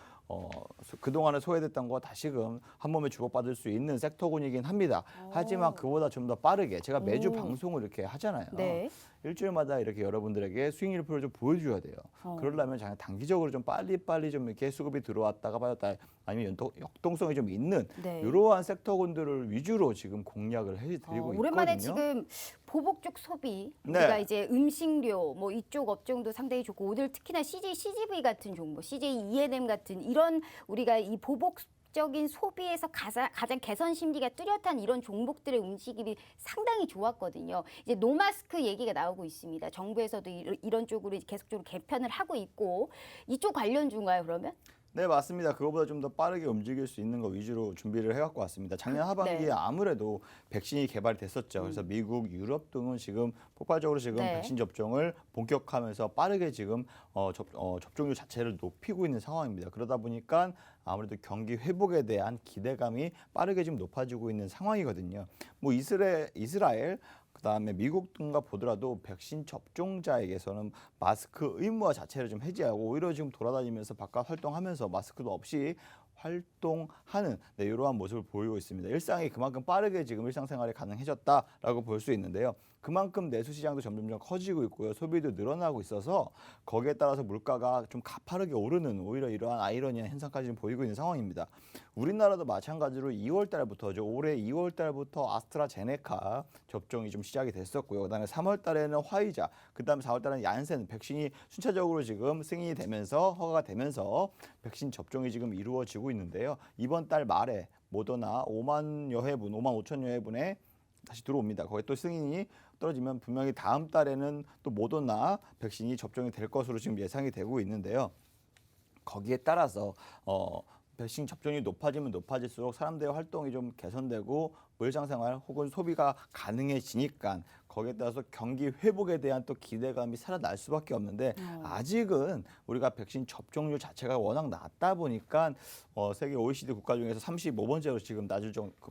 그동안에 소외됐던 거 다시금 한 몸에 주고받을 수 있는 섹터군이긴 합니다. 하지만 그보다 좀 더 빠르게 제가 매주 방송을 이렇게 하잖아요. 네. 일주일마다 이렇게 여러분들에게 수익률표를 좀 보여줘야 돼요. 그러려면 그냥 단기적으로 좀 빨리 좀 이렇게 수급이 들어왔다가 빠졌다 아니면 역동성이 좀 있는 네. 이러한 섹터군들을 위주로 지금 공략을 해드리고 오랜만에 있거든요. 지금 보복 쪽 소비, 네. 우리가 이제 음식료 뭐 이쪽 업종도 상당히 좋고 오늘 특히나 CJ 같은 종목, CJ E&M 같은 이런 우리가 이 보복적인 소비에서 가장 개선 심리가 뚜렷한 이런 종목들의 움직임이 상당히 좋았거든요. 이제 노마스크 얘기가 나오고 있습니다. 정부에서도 이런 쪽으로 계속적으로 개편을 하고 있고 이쪽 관련주인가요, 그러면? 네, 맞습니다. 그거보다 좀 더 빠르게 움직일 수 있는 거 위주로 준비를 해갖고 왔습니다. 작년 하반기에 네. 아무래도 백신이 개발이 됐었죠. 그래서 미국, 유럽 등은 지금 폭발적으로 지금 네. 백신 접종을 본격화하면서 빠르게 지금 접종률 자체를 높이고 있는 상황입니다. 그러다 보니까 아무래도 경기 회복에 대한 기대감이 빠르게 지금 높아지고 있는 상황이거든요. 뭐 이스라엘 그다음에 미국 등과 보더라도 백신 접종자에게서는 마스크 의무화 자체를 좀 해제하고 오히려 지금 돌아다니면서 바깥 활동하면서 마스크도 없이 활동하는 이러한 모습을 보이고 있습니다. 일상이 그만큼 빠르게 지금 일상생활이 가능해졌다라고 볼 수 있는데요. 그만큼 내수 시장도 점점점 커지고 있고요. 소비도 늘어나고 있어서 거기에 따라서 물가가 좀 가파르게 오르는 오히려 이러한 아이러니한 현상까지 좀 보이고 있는 상황입니다. 우리나라도 마찬가지로 2월 달부터죠. 올해 2월 달부터 아스트라제네카 접종이 좀 시작이 됐었고요. 그다음에 3월 달에는 화이자, 그다음에 4월 달에는 얀센 백신이 순차적으로 지금 승인이 되면서 허가가 되면서 백신 접종이 지금 이루어지고 있는데요. 이번 달 말에 모더나 5만 5천여 회분에 다시 들어옵니다. 거기 또 승인이 떨어지면 분명히 다음 달에는 또 모더나 백신이 접종이 될 것으로 지금 예상이 되고 있는데요. 거기에 따라서 백신 접종이 높아지면 높아질수록 사람들의 활동이 좀 개선되고 뭐 일상생활 혹은 소비가 가능해지니까 거기에 따라서 경기 회복에 대한 또 기대감이 살아날 수밖에 없는데 아직은 우리가 백신 접종률 자체가 워낙 낮다 보니까 세계 OECD 국가 중에서 35번째로 지금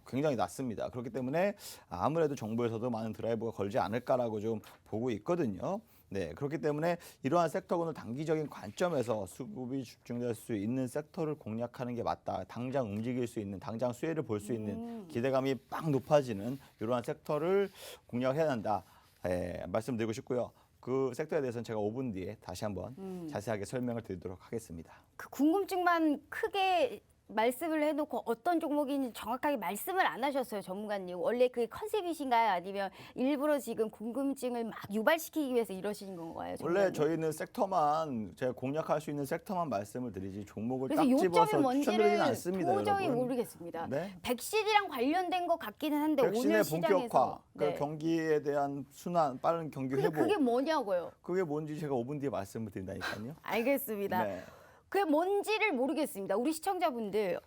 굉장히 낮습니다. 그렇기 때문에 아무래도 정부에서도 많은 드라이브가 걸지 않을까라고 좀 보고 있거든요. 네, 그렇기 때문에 이러한 섹터군을 단기적인 관점에서 수급이 집중될 수 있는 섹터를 공략하는 게 맞다. 당장 움직일 수 있는, 당장 수혜를 볼 수 있는 기대감이 막 높아지는 이러한 섹터를 공략해야 한다. 말씀드리고 싶고요. 그 섹터에 대해서는 제가 5분 뒤에 다시 한번 자세하게 설명을 드리도록 하겠습니다. 그 궁금증만 크게 말씀을 해놓고 어떤 종목인지 정확하게 말씀을 안 하셨어요, 전문가님. 원래 그게 컨셉이신가요? 아니면 일부러 지금 궁금증을 막 유발시키기 위해서 이러시는 건가요? 원래 전문가님? 저희는 섹터만 제가 공략할 수 있는 섹터만 말씀을 드리지 종목을 그래서 딱 요점이 집어서 추천드리진 뭔지를 않습니다. 도저히 여러분. 모르겠습니다. 네? 백신이랑 관련된 것 같기는 한데 오늘 백신의 시장에서 본격화, 네. 경기에 대한 순환, 빠른 경기 근데 회복. 그게 뭐냐고요? 그게 뭔지 제가 5분 뒤에 말씀을 드린다니까요. 알겠습니다. 네. 그게 뭔지를 모르겠습니다. 우리 시청자분들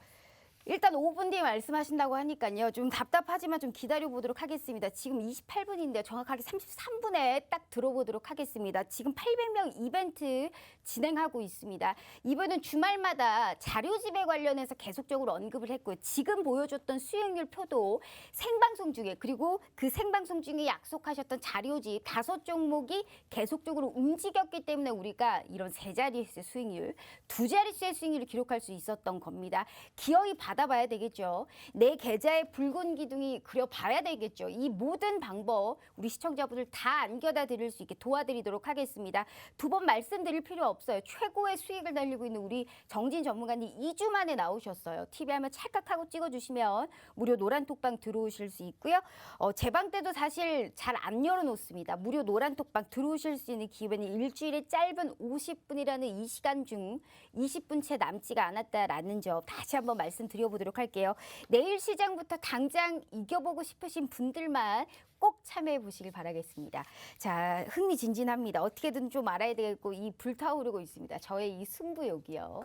일단 5분 뒤에 말씀하신다고 하니까요. 좀 답답하지만 좀 기다려보도록 하겠습니다. 지금 28분인데요. 정확하게 33분에 딱 들어보도록 하겠습니다. 지금 800명 이벤트 진행하고 있습니다. 이분은 주말마다 자료집에 관련해서 계속적으로 언급을 했고요. 지금 보여줬던 수익률 표도 생방송 중에 그리고 그 생방송 중에 약속하셨던 자료집 5종목이 계속적으로 움직였기 때문에 우리가 이런 3자릿수의 수익률, 2자릿수의 수익률을 기록할 수 있었던 겁니다. 기어이 받아봐야 되겠죠. 내 계좌에 붉은 기둥이 그려봐야 되겠죠. 이 모든 방법 우리 시청자분들 다 안겨다 드릴 수 있게 도와드리도록 하겠습니다. 두 번 말씀드릴 필요 없어요. 최고의 수익을 달리고 있는 우리 정진 전문가님 2주 만에 나오셨어요. TV 화면 찰칵하고 찍어주시면 무료 노란톡방 들어오실 수 있고요. 제 방 때도 사실 잘 안 열어놓습니다. 무료 노란톡방 들어오실 수 있는 기회는 일주일에 짧은 50분이라는 이 시간 중 20분 채 남지가 않았다라는 점 다시 한번 말씀드려보도록 할게요. 내일 시장부터 당장 이겨보고 싶으신 분들만 꼭 참여해 보시길 바라겠습니다. 자, 흥미진진합니다. 어떻게든 좀 알아야 되겠고 이 불타오르고 있습니다. 저의 이 승부욕이요.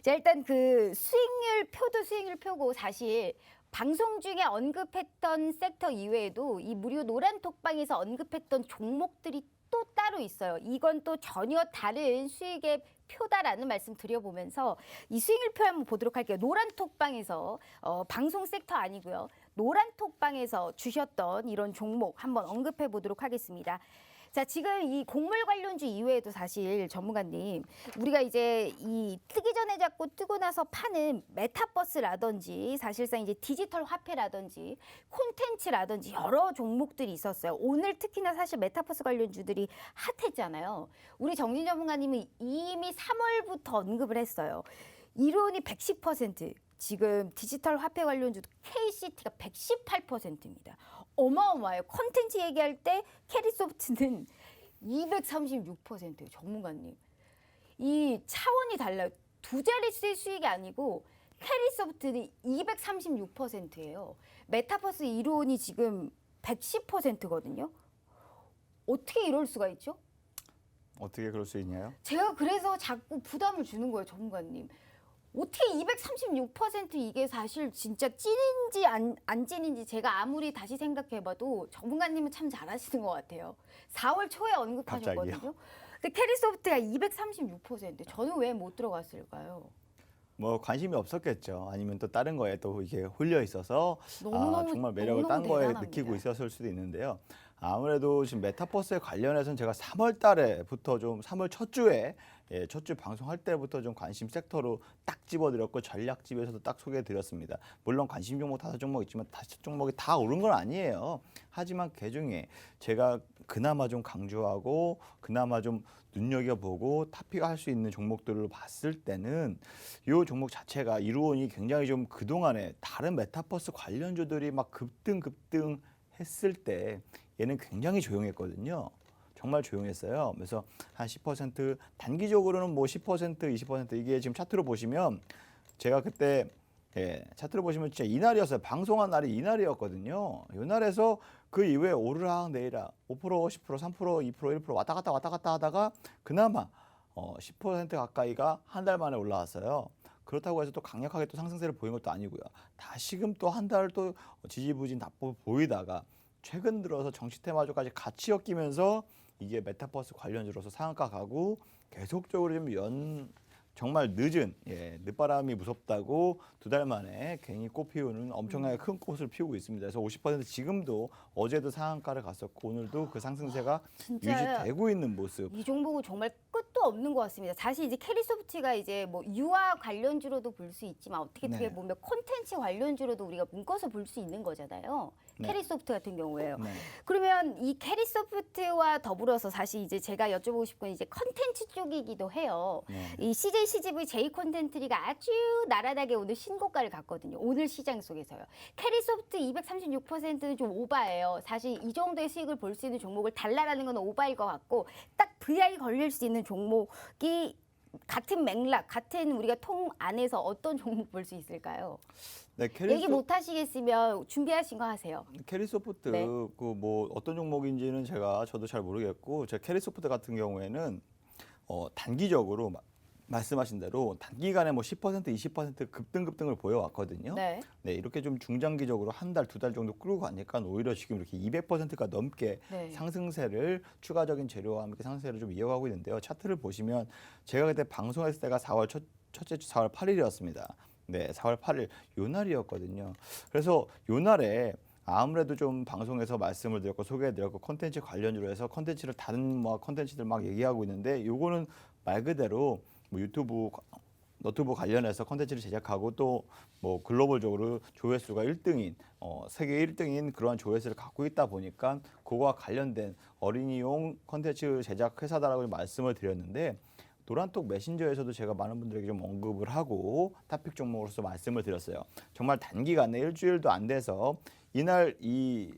자, 일단 그 수익률 표도 수익률 표고 사실 방송 중에 언급했던 섹터 이외에도 이 무료 노란 톡방에서 언급했던 종목들이 또 따로 있어요. 이건 또 전혀 다른 수익의 표다라는 말씀 드려보면서 이 수익률표 한번 보도록 할게요. 노란 톡방에서 방송 섹터 아니고요. 노란 톡방에서 주셨던 이런 종목 한번 언급해 보도록 하겠습니다. 자, 지금 이 곡물 관련주 이외에도 사실 전문가님 우리가 이제 이 뜨기 전에 잡고 뜨고 나서 파는 메타버스라든지 사실상 이제 디지털 화폐라든지 콘텐츠라든지 여러 종목들이 있었어요. 오늘 특히나 사실 메타버스 관련주들이 핫했잖아요. 우리 정진 전문가님이 이미 3월부터 언급을 했어요. 이론이 110%, 지금 디지털 화폐 관련주도 KCT가 118%입니다. 어마어마해요. 콘텐츠 얘기할 때 캐리소프트는 236%예요. 전문가님. 이 차원이 달라요. 두 자릿수의 수익이 아니고 캐리소프트는 236%예요. 메타버스 이론이 지금 110%거든요. 어떻게 이럴 수가 있죠? 어떻게 그럴 수 있냐요? 제가 그래서 자꾸 부담을 주는 거예요, 전문가님. 어떻게 236% 이게 사실 진짜 찐인지 안 찐인지 제가 아무리 다시 생각해봐도 전문가님은 참 잘하시는 것 같아요. 4월 초에 언급하셨거든요. 갑자기요? 근데 캐리소프트가 236%. 저는 왜 못 들어갔을까요? 뭐 관심이 없었겠죠. 아니면 또 다른 거에 또 이게 홀려 있어서 너무너무, 정말 매력을 너무너무 딴 거에 대단합니다. 느끼고 있었을 수도 있는데요. 아무래도 지금 메타버스에 관련해서는 제가 3월 달에부터 좀 3월 첫 주에 첫 주 방송할 때부터 좀 관심 섹터로 딱 집어드렸고 전략집에서도 딱 소개해드렸습니다. 물론 관심 종목 5종목 있지만 5종목이 다 오른 건 아니에요. 하지만 그중에 제가 그나마 좀 강조하고 그나마 좀 눈여겨보고 타피가 할 수 있는 종목들을 봤을 때는 이 종목 자체가 이루온이 굉장히 좀 그동안에 다른 메타버스 관련주들이 막 급등 했을 때 얘는 굉장히 조용했거든요. 정말 조용했어요. 그래서 한 10% 단기적으로는 뭐 10%, 20% 이게 지금 차트로 보시면 제가 그때 차트로 보시면 진짜 이날이었어요. 방송한 날이 이날이었거든요. 이날에서 그 이후에 오르락 내리락 5%, 10%, 3%, 2%, 1% 왔다 갔다 하다가 그나마 10% 가까이가 한 달 만에 올라왔어요. 그렇다고 해서 또 강력하게 또 상승세를 보인 것도 아니고요. 다시금 또 한 달 또 지지부진 답보 보이다가 최근 들어서 정치 테마주까지 같이 엮이면서 이게 메타버스 관련주로서 상한가 가고 계속적으로 좀 정말 늦은 늦바람이 무섭다고 2달 만에 괜히 꽃 피우는 엄청나게 큰 꽃을 피우고 있습니다. 그래서 50% 지금도 어제도 상한가를 갔었고 오늘도 그 상승세가 진짜 유지되고 있는 모습. 이 종목은 정말 끝도 없는 것 같습니다. 사실 이제 캐리소프트가 이제 뭐 유아 관련주로도 볼 수 있지만 어떻게 네. 보면 콘텐츠 관련주로도 우리가 묶어서 볼 수 있는 거잖아요. 네. 캐리소프트 같은 경우에요. 네. 그러면 이 캐리소프트와 더불어서 사실 이제 제가 여쭤보고 싶은 이제 컨텐츠 쪽이기도 해요. 네. 이 CJ CGV J 콘텐츠가 아주 나란하게 오늘 신고가를 갔거든요. 오늘 시장 속에서요. 캐리소프트 236%는 좀 오바예요. 사실 이 정도의 수익을 볼 수 있는 종목을 달라라는 건 오바일 것 같고 딱 VI 걸릴 수 있는 종목이 같은 맥락, 같은 우리가 통 안에서 어떤 종목 볼 수 있을까요? 네, 얘기 못 하시겠으면 준비하신 거 하세요. 캐리소프트 네. 그 뭐 어떤 종목인지는 저도 잘 모르겠고 제 캐리소프트 같은 경우에는 단기적으로 말씀하신 대로 단기간에 뭐 10%, 20% 급등을 보여왔거든요. 네. 네, 이렇게 좀 중장기적으로 한 달, 2달 정도 끌고 가니까 오히려 지금 이렇게 200%가 넘게 네. 상승세를 추가적인 재료와 함께 상승세를 좀 이어가고 있는데요. 차트를 보시면 제가 그때 방송했을 때가 4월 첫째 주 4월 8일이었습니다. 네, 4월 8일 요 날이었거든요. 그래서 요 날에 아무래도 좀 방송에서 말씀을 드렸고 소개해드렸고 콘텐츠 관련으로 해서 콘텐츠를 다른 뭐 콘텐츠들 막 얘기하고 있는데 요거는 말 그대로 뭐 유튜브 노트북 관련해서 콘텐츠를 제작하고 또 뭐 글로벌적으로 조회수가 1등인 세계 1등인 그러한 조회수를 갖고 있다 보니까 그거와 관련된 어린이용 콘텐츠 제작 회사다라고 말씀을 드렸는데 노란톡 메신저에서도 제가 많은 분들에게 좀 언급을 하고 토픽 종목으로서 말씀을 드렸어요. 정말 단기간에 일주일도 안 돼서 이날 이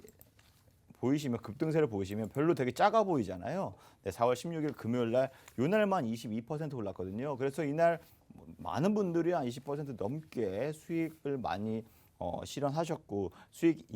보이시면 급등세를 보시면 별로 되게 작아 보이잖아요. 네, 4월 16일 금요일 날 요날만 22% 올랐거든요. 그래서 이날 많은 분들이 한 20% 넘게 수익을 많이 실현하셨고 수익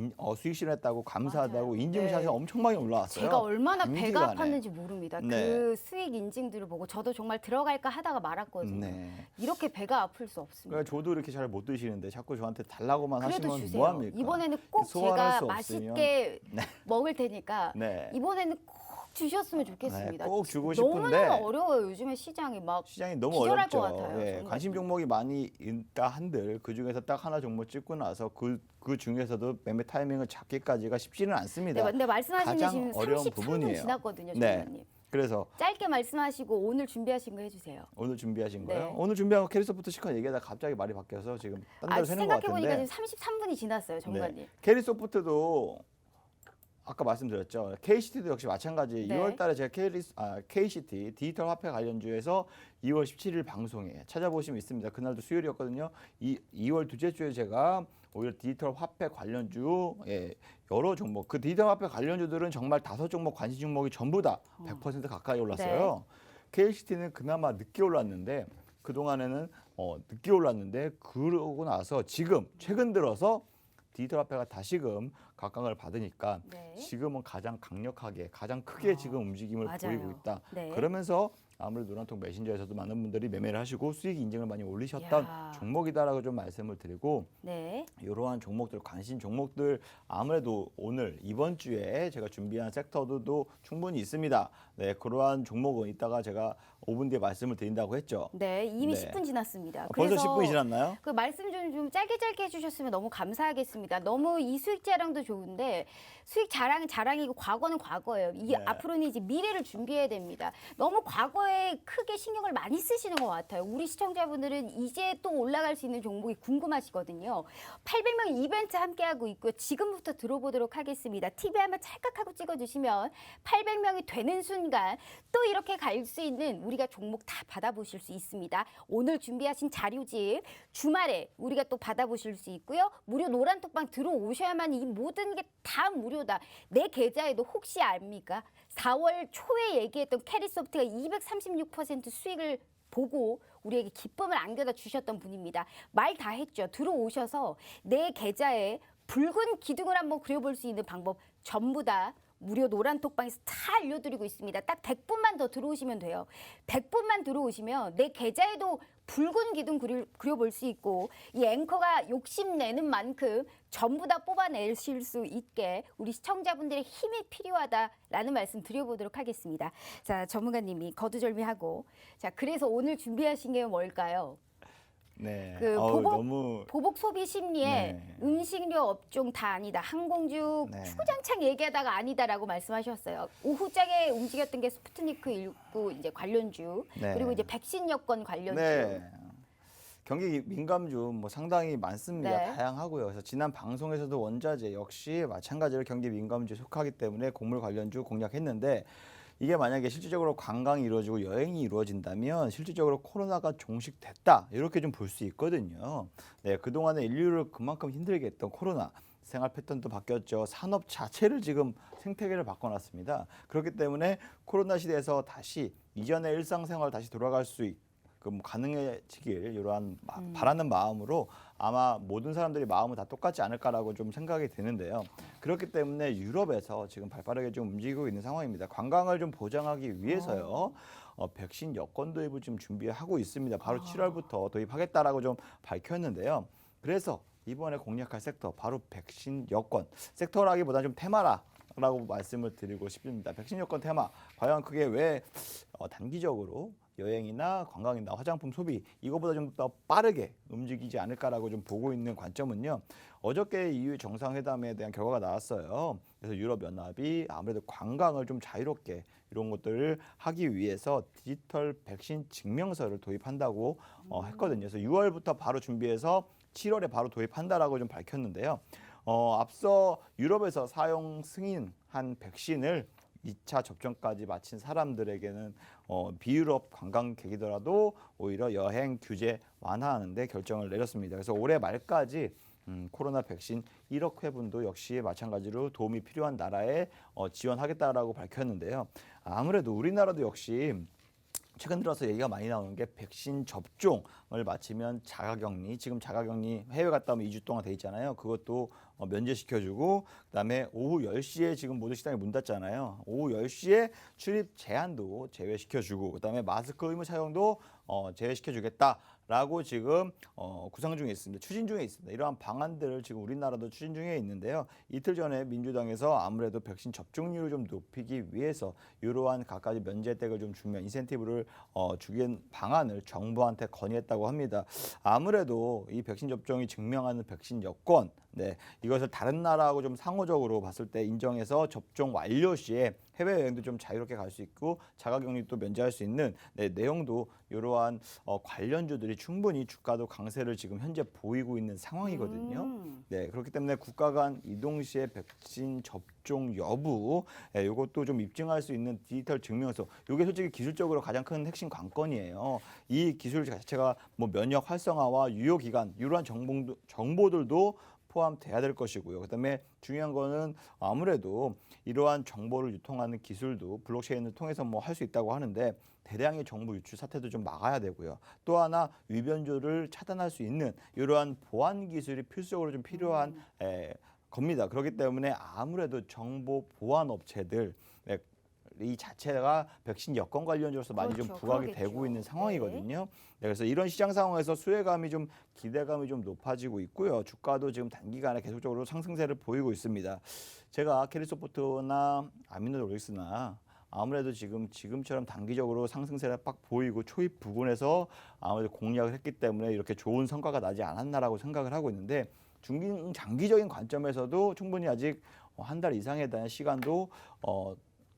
실현했다고 감사하다고 맞아요. 인증샷이 네. 엄청 많이 올라왔어요. 제가 얼마나 배가 단기간에. 아팠는지 모릅니다. 네. 그 수익 인증들을 보고 저도 정말 들어갈까 하다가 말았거든요. 네. 이렇게 배가 아플 수 없습니다. 그러니까 저도 이렇게 잘 못 드시는데 자꾸 저한테 달라고만 그래도 하시면 주세요. 뭐 합니까? 이번에는 꼭 소화할 제가 수 맛있게 먹을 테니까 네. 이번에는 꼭 주셨으면 좋겠습니다. 네, 꼭 주고 너무너무 싶은데 어려워요. 요즘에 시장이 막 시장이 너무 기절할 어렵죠. 것 같아요, 예, 정말. 관심 종목이 많이 있다 한들 그 중에서 딱 하나 종목 찍고 나서 그 중에서도 매매 타이밍을 잡기까지가 쉽지는 않습니다. 네, 근데 말씀하신 게 가장 지금 어려운 33분 부분이에요. 지났거든요, 네. 정관님. 그래서 짧게 말씀하시고 오늘 준비하신 거 해주세요. 오늘 준비하신 네. 거예요? 오늘 준비한 거 캐리소프트 시컨 얘기하다 갑자기 말이 바뀌어서 지금 딴 데로 새는 것 생각해보니까 같은데 지금 33분이 지났어요, 정관님. 네. 캐리소프트도 아까 말씀드렸죠. KCT도 역시 마찬가지. 네. 2월 달에 제가 KCT 디지털 화폐 관련주에서 2월 17일 방송에 찾아보시면 있습니다. 그날도 수요일이었거든요. 2월 둘째 주에 제가 오히려 디지털 화폐 관련주 여러 종목 그 디지털 화폐 관련주들은 정말 5종목 관심 종목이 전부 다 100% 가까이 올랐어요. KCT는 그나마 늦게 올랐는데 그동안에는 늦게 올랐는데 그러고 나서 지금 최근 들어서 디지털 화폐가 다시금 각광을 받으니까 네. 지금은 가장 강력하게 가장 크게 지금 움직임을 맞아요. 보이고 있다. 네. 그러면서 아무래도 노란통 메신저에서도 많은 분들이 매매를 하시고 수익 인증을 많이 올리셨던 이야. 종목이다라고 좀 말씀을 드리고 네. 이러한 종목들 관심 종목들 아무래도 오늘 이번 주에 제가 준비한 섹터도 충분히 있습니다. 네, 그러한 종목은 이따가 제가 5분 뒤에 말씀을 드린다고 했죠. 네, 이미 네. 10분 지났습니다. 벌써 10분이 지났나요? 그 말씀 좀 짧게 해주셨으면 너무 감사하겠습니다. 너무 이 수익 자랑도 좋은데 수익 자랑은 자랑이고 과거는 과거예요. 이 네. 앞으로는 이제 미래를 준비해야 됩니다. 너무 과거에 크게 신경을 많이 쓰시는 것 같아요. 우리 시청자분들은 이제 또 올라갈 수 있는 종목이 궁금하시거든요. 800명 이벤트 함께하고 있고요. 지금부터 들어보도록 하겠습니다. TV 한번 찰칵하고 찍어주시면 800명이 되는 순간 또 이렇게 갈 수 있는 우리가 종목 다 받아보실 수 있습니다. 오늘 준비하신 자료집 주말에 우리가 또 받아보실 수 있고요. 무료 노란톡방 들어오셔야만 이 모든 게 다 무료다. 내 계좌에도 혹시 압니까? 4월 초에 얘기했던 캐리소프트가 236% 수익을 보고 우리에게 기쁨을 안겨다 주셨던 분입니다. 말 다 했죠. 들어오셔서 내 계좌에 붉은 기둥을 한번 그려볼 수 있는 방법 전부 다 무료 노란톡방에서 다 알려드리고 있습니다. 딱 100분만 더 들어오시면 돼요. 100분만 들어오시면 내 계좌에도 붉은 기둥 그려볼 수 있고 이 앵커가 욕심내는 만큼 전부 다 뽑아내실 수 있게 우리 시청자분들의 힘이 필요하다라는 말씀 드려보도록 하겠습니다. 자, 전문가님이 거두절미하고 자, 그래서 오늘 준비하신 게 뭘까요? 네. 그 너무 보복 소비 심리에 네. 음식료 업종 다 아니다. 항공주 네. 주구장창 얘기하다가 아니다라고 말씀하셨어요. 오후장에 움직였던 게 스푸트니크 19 이제 관련주 네. 그리고 이제 백신 여권 관련주. 네. 경기 민감주 뭐 상당히 많습니다. 네. 다양하고요. 그래서 지난 방송에서도 원자재 역시 마찬가지로 경기 민감주에 속하기 때문에 곡물 관련주 공략했는데 이게 만약에 실질적으로 관광이 이루어지고 여행이 이루어진다면 실질적으로 코로나가 종식됐다 이렇게 좀 볼 수 있거든요. 네, 그동안에 인류를 그만큼 힘들게 했던 코로나 생활 패턴도 바뀌었죠. 산업 자체를 지금 생태계를 바꿔놨습니다. 그렇기 때문에 코로나 시대에서 다시 이전의 일상생활 다시 돌아갈 수 가능해지길 이러한 바라는 마음으로 아마 모든 사람들이 마음은 다 똑같지 않을까라고 좀 생각이 드는데요. 그렇기 때문에 유럽에서 지금 발빠르게 좀 움직이고 있는 상황입니다. 관광을 좀 보장하기 위해서요. 백신 여권 도입을 좀 준비하고 있습니다. 바로 7월부터 도입하겠다라고 좀 밝혔는데요. 그래서 이번에 공략할 섹터 바로 백신 여권 섹터라기보다 좀 테마라고 말씀을 드리고 싶습니다. 백신 여권 테마 과연 그게 왜 단기적으로 여행이나 관광이나 화장품 소비 이거보다 좀 더 빠르게 움직이지 않을까라고 좀 보고 있는 관점은요. 어저께 EU 정상회담에 대한 결과가 나왔어요. 그래서 유럽연합이 아무래도 관광을 좀 자유롭게 이런 것들을 하기 위해서 디지털 백신 증명서를 도입한다고 했거든요. 그래서 6월부터 바로 준비해서 7월에 바로 도입한다라고 좀 밝혔는데요. 앞서 유럽에서 사용 승인한 백신을 2차 접종까지 마친 사람들에게는 비유럽 관광객이더라도 오히려 여행 규제 완화하는 데 결정을 내렸습니다. 그래서 올해 말까지 코로나 백신 1억 회분도 역시 마찬가지로 도움이 필요한 나라에 지원하겠다라고 밝혔는데요. 아무래도 우리나라도 역시 최근 들어서 얘기가 많이 나오는 게 백신 접종을 마치면 자가격리, 지금 자가격리 해외 갔다 오면 2주 동안 돼 있잖아요. 그것도 면제시켜주고 그다음에 오후 10시에 지금 모든 식당이 문 닫잖아요. 오후 10시에 출입 제한도 제외시켜주고 그다음에 마스크 의무 착용도 제외시켜주겠다라고 지금 구상 중에 있습니다. 추진 중에 있습니다. 이러한 방안들을 지금 우리나라도 추진 중에 있는데요. 이틀 전에 민주당에서 아무래도 백신 접종률을 좀 높이기 위해서 이러한 갖가지 면제댁을 좀 주면 인센티브를 주긴 방안을 정부한테 건의했다고 합니다. 아무래도 이 백신 접종이 증명하는 백신 여권, 네, 이것을 다른 나라하고 좀 상호적으로 봤을 때 인정해서 접종 완료 시에 해외여행도 좀 자유롭게 갈 수 있고 자가격리도 면제할 수 있는 내용도 이러한 관련주들이 충분히 주가도 강세를 지금 현재 보이고 있는 상황이거든요. 네, 그렇기 때문에 국가 간 이동 시에 백신 접종 여부, 이것도 좀 입증할 수 있는 디지털 증명서. 이게 솔직히 기술적으로 가장 큰 핵심 관건이에요. 이 기술 자체가 뭐 면역 활성화와 유효 기간 이러한 정보들도 포함돼야 될 것이고요. 그다음에 중요한 거는 아무래도 이러한 정보를 유통하는 기술도 블록체인을 통해서 뭐 할 수 있다고 하는데 대량의 정보 유출 사태도 좀 막아야 되고요. 또 하나 위변조를 차단할 수 있는 이러한 보안 기술이 필수적으로 좀 필요한 겁니다. 그렇기 때문에 아무래도 정보 보안 업체들 이 자체가 백신 여건 관련주로서 많이 좀 부각이 그러겠죠. 되고 있는 상황이거든요. 네, 그래서 이런 시장 상황에서 수혜감이 좀 기대감이 좀 높아지고 있고요. 주가도 지금 단기간에 계속적으로 상승세를 보이고 있습니다. 제가 캐리소프트나 아미노로직스나 아무래도 지금처럼 단기적으로 상승세를 빡 보이고 초입 부근에서 아무래도 공략을 했기 때문에 이렇게 좋은 성과가 나지 않았나라고 생각을 하고 있는데 장기적인 관점에서도 충분히 아직 한 달 이상에 대한 시간도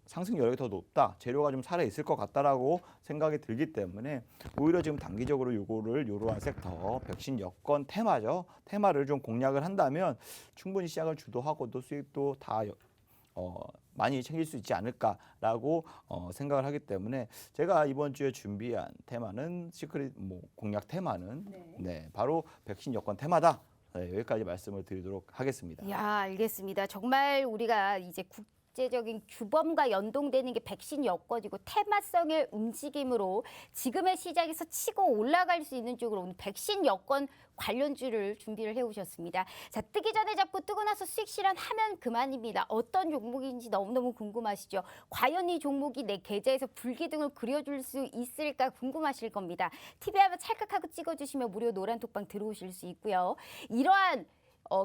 상승 여력이 더 높다. 재료가 좀 살아 있을 것 같다라고 생각이 들기 때문에 오히려 지금 단기적으로 이러한 섹터 백신 여건 테마죠. 테마를 좀 공략을 한다면 충분히 시장을 주도하고 또 수익도 다 많이 챙길 수 있지 않을까라고 생각을 하기 때문에 제가 이번 주에 준비한 테마는 시크릿 공략 테마는 네, 바로 백신 여건 테마다. 네, 여기까지 말씀을 드리도록 하겠습니다. 야, 알겠습니다. 정말 우리가 이제 국제적인 규범과 연동되는 게 백신 여건이고 테마성의 움직임으로 지금의 시장에서 치고 올라갈 수 있는 쪽으로 오늘 백신 여건 관련주를 준비를 해오셨습니다. 자, 뜨기 전에 잡고 뜨고 나서 수익 실현하면 그만입니다. 어떤 종목인지 너무너무 궁금하시죠? 과연 이 종목이 내 계좌에서 불기둥을 그려줄 수 있을까 궁금하실 겁니다. TV 한번 찰칵하고 찍어주시면 무료 노란 톡방 들어오실 수 있고요. 이러한